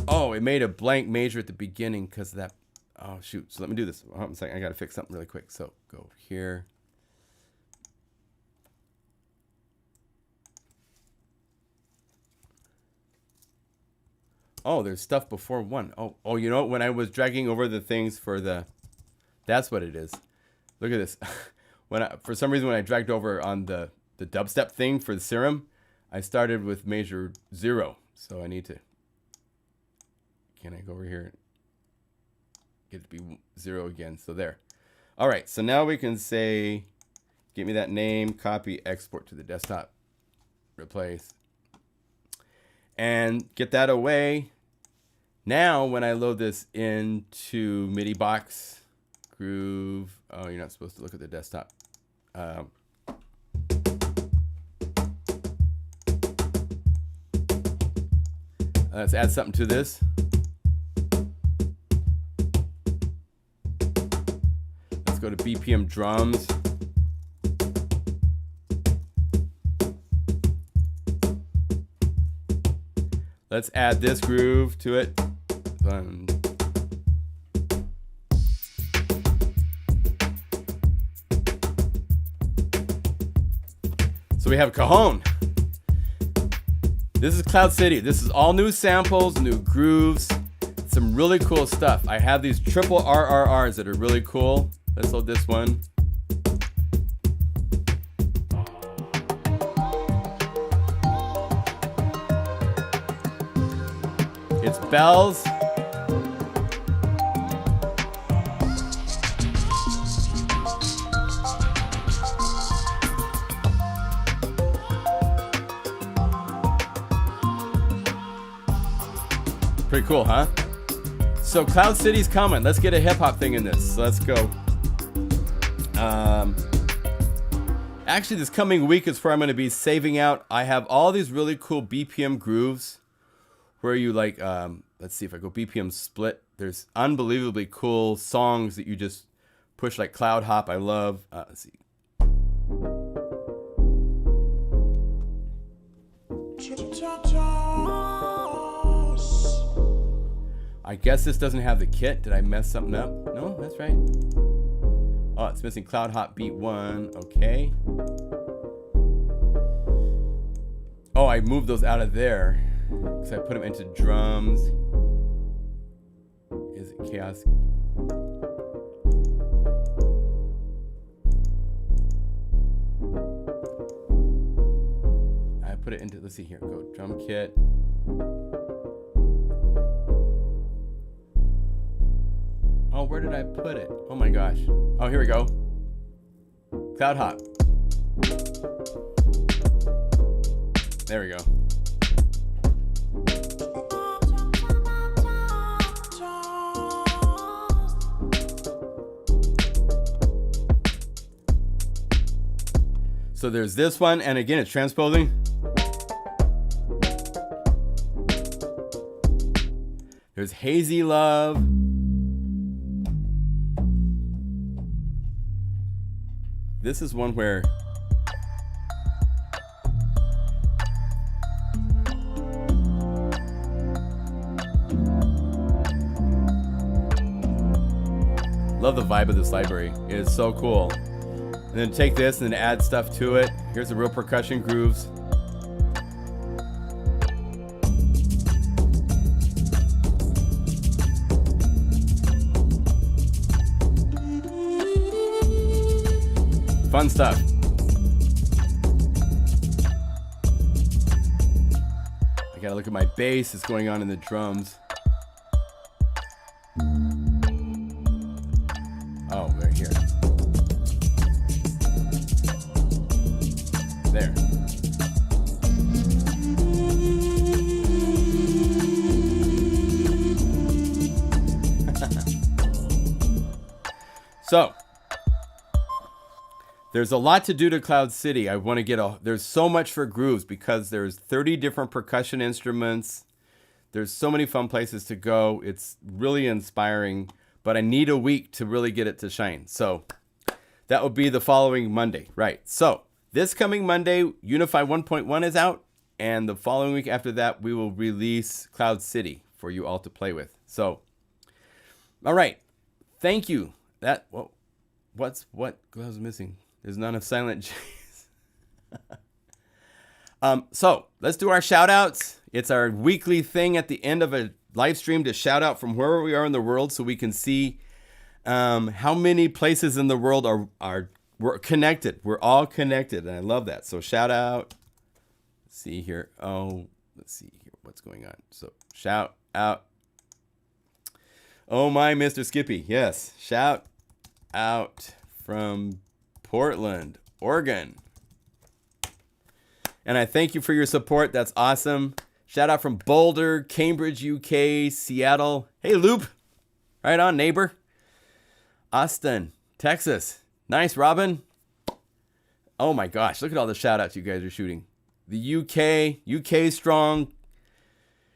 oh, it made a blank major at the beginning because of that. Oh shoot! So let me do this. Hold on a second. I gotta fix something really quick. So go here. Oh, there's stuff before one. Oh, you know, when I was dragging over the things for the, that's what it is. Look at this. For some reason, when I dragged over on the dubstep thing for the Serum, I started with major 0. So I need to, can I go over here? Get it to be 0 again. So there. All right. So now we can say, give me that name, copy, export to the desktop, replace. And get that away. Now, when I load this into MIDI box, groove, oh, you're not supposed to look at the desktop. Let's add something to this. Let's go to BPM drums. Let's add this groove to it. So we have Cajon. This is Cloud City. This is all new samples, new grooves, some really cool stuff. I have these triple RRRs that are really cool. Let's load this one. It's bells. Pretty cool, huh? So Cloud City's coming. Let's get a hip hop thing in this. So let's go. Actually, this coming week is where I'm going to be saving out. I have all these really cool BPM grooves where you like, let's see if I go BPM split. There's unbelievably cool songs that you just push like Cloud Hop. I love, let's see. I guess this doesn't have the kit. Did I mess something up? No, that's right. Oh, it's missing Cloud Hop beat 1. Okay. Oh, I moved those out of there because I put them into drums. Is it chaos? I put it into, let's see here, go drum kit. Oh, where did I put it? Oh my gosh. Oh, here we go. Cloud Hop. There we go. So there's this one, and again, it's transposing. There's Hazy Love. This is one where love the vibe of this library. It is so cool. And then take this and then add stuff to it. Here's the real percussion grooves. Fun stuff. I gotta look at my bass that's going on in the drums. Oh, right here. There. So, there's a lot to do to Cloud City. I want to get there's so much for grooves because there's 30 different percussion instruments. There's so many fun places to go. It's really inspiring, but I need a week to really get it to shine. So that will be the following Monday, right? So this coming Monday, Unify 1.1 is out, and the following week after that, we will release Cloud City for you all to play with. So, all right, thank you. What was missing? There's none of silent J's. So let's do our shout outs. It's our weekly thing at the end of a live stream to shout out from wherever we are in the world so we can see how many places in the world we're connected. We're all connected, and I love that. So shout out. Let's see here. Oh, let's see here. What's going on? So shout out. Oh my, Mr. Skippy. Yes. Shout out from Portland, Oregon. And I thank you for your support. That's awesome. Shout out from Boulder, Cambridge, UK, Seattle. Hey, Loop. Right on, neighbor. Austin, Texas. Nice, Robin. Oh my gosh, look at all the shout outs you guys are shooting. The UK strong.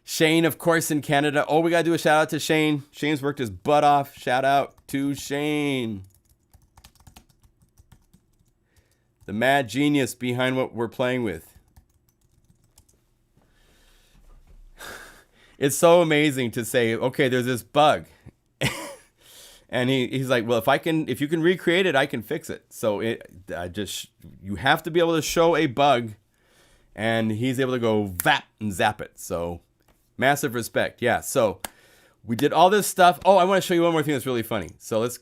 Shane, of course, in Canada. Oh, we got to do a shout out to Shane. Shane's worked his butt off. Shout out to Shane. The mad genius behind what we're playing with. It's so amazing to say, okay, there's this bug. And he's like, well, if you can recreate it, I can fix it. So you have to be able to show a bug, and he's able to go vap and zap it. So massive respect. Yeah. So we did all this stuff. Oh, I want to show you one more thing that's really funny. So let's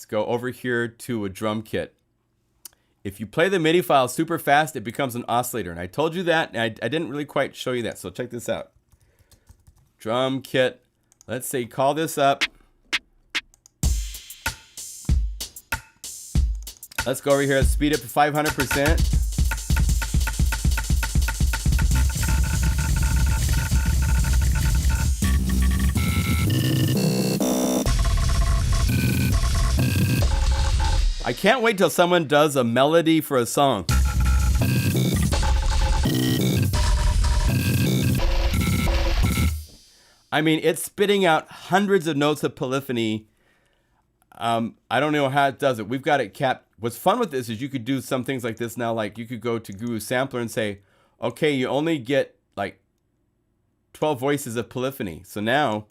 go over here to a drum kit. If you play the MIDI file super fast, it becomes an oscillator. And I told you that, and I didn't really quite show you that. So check this out. Drum kit. Let's say call this up. Let's go over here and speed it to 500%. I can't wait till someone does a melody for a song. I mean, it's spitting out hundreds of notes of polyphony. I don't know how it does it. We've got it capped. What's fun with this is you could do some things like this now. Like you could go to Guru Sampler and say, okay, you only get like 12 voices of polyphony. So now...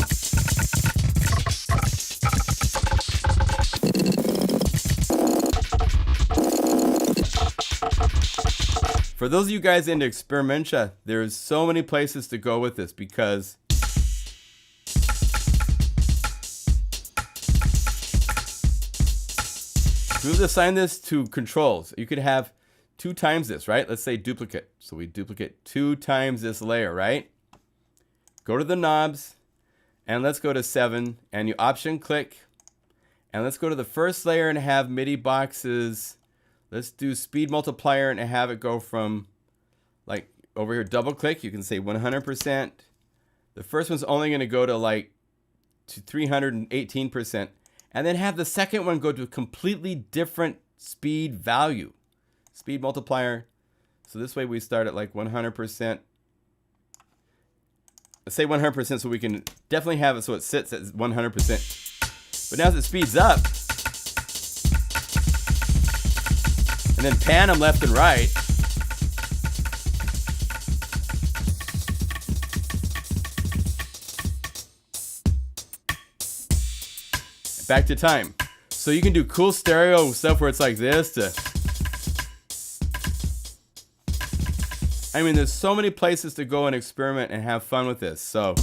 For those of you guys into experimentia, there's so many places to go with this because we would assign this to controls. You could have 2 times this, right? Let's say duplicate. So we duplicate 2 times this layer, right? Go to the knobs and let's go to 7 and you option click and let's go to the first layer and have MIDI boxes. Let's do speed multiplier and have it go from like over here, double click. You can say 100%. The first one's only going to go to like to 318%. And then have the second one go to a completely different speed value. Speed multiplier. So this way we start at like 100%. Let's say 100% so we can definitely have it so it sits at 100%. But now as it speeds up, and then pan them left and right, back to time. So you can do cool stereo stuff where it's like this to, I mean, there's so many places to go and experiment and have fun with this. So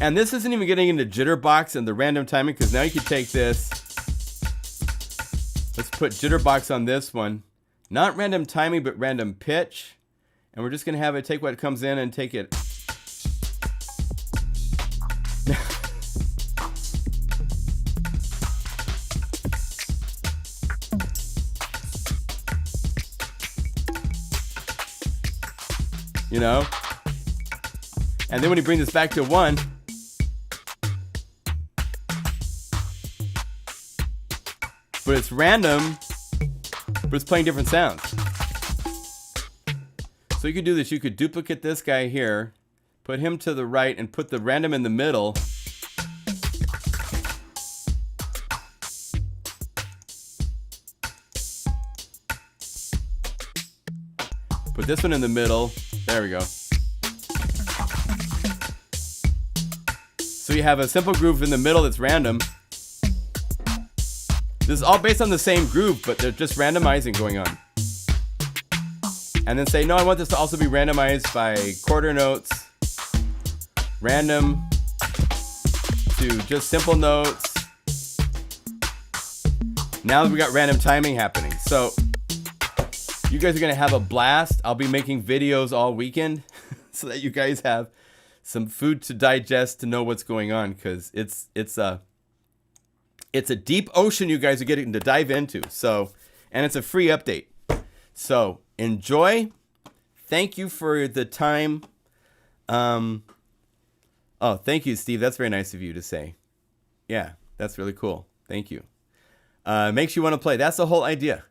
and this isn't even getting into jitterbox and the random timing, because now you can take this. Let's put jitterbox on this one. Not random timing, but random pitch. And we're just going to have it take what comes in and take it. You know? And then when you bring this back to 1, but it's random, but it's playing different sounds. So you could do this. You could duplicate this guy here, put him to the right, and put the random in the middle. Put this one in the middle. There we go. So you have a simple groove in the middle that's random. This is all based on the same groove, but they're just randomizing going on. And then say, no, I want this to also be randomized by quarter notes, random to just simple notes. Now we got random timing happening. So you guys are going to have a blast. I'll be making videos all weekend so that you guys have some food to digest to know what's going on, because it's a deep ocean you guys are getting to dive into. So, and it's a free update. So enjoy. Thank you for the time. Oh, thank you, Steve. That's very nice of you to say. Yeah, that's really cool. Thank you. Makes you want to play. That's the whole idea.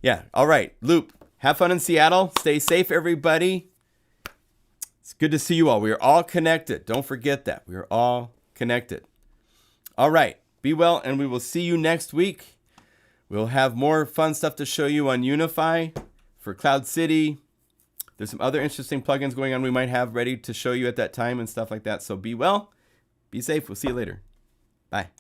Yeah. All right. Loop. Have fun in Seattle. Stay safe, everybody. It's good to see you all. We are all connected. Don't forget that. We are all connected. All right. Be well, and we will see you next week. We'll have more fun stuff to show you on Unify for Cloud City. There's some other interesting plugins going on we might have ready to show you at that time and stuff like that. So be well. Be safe. We'll see you later. Bye.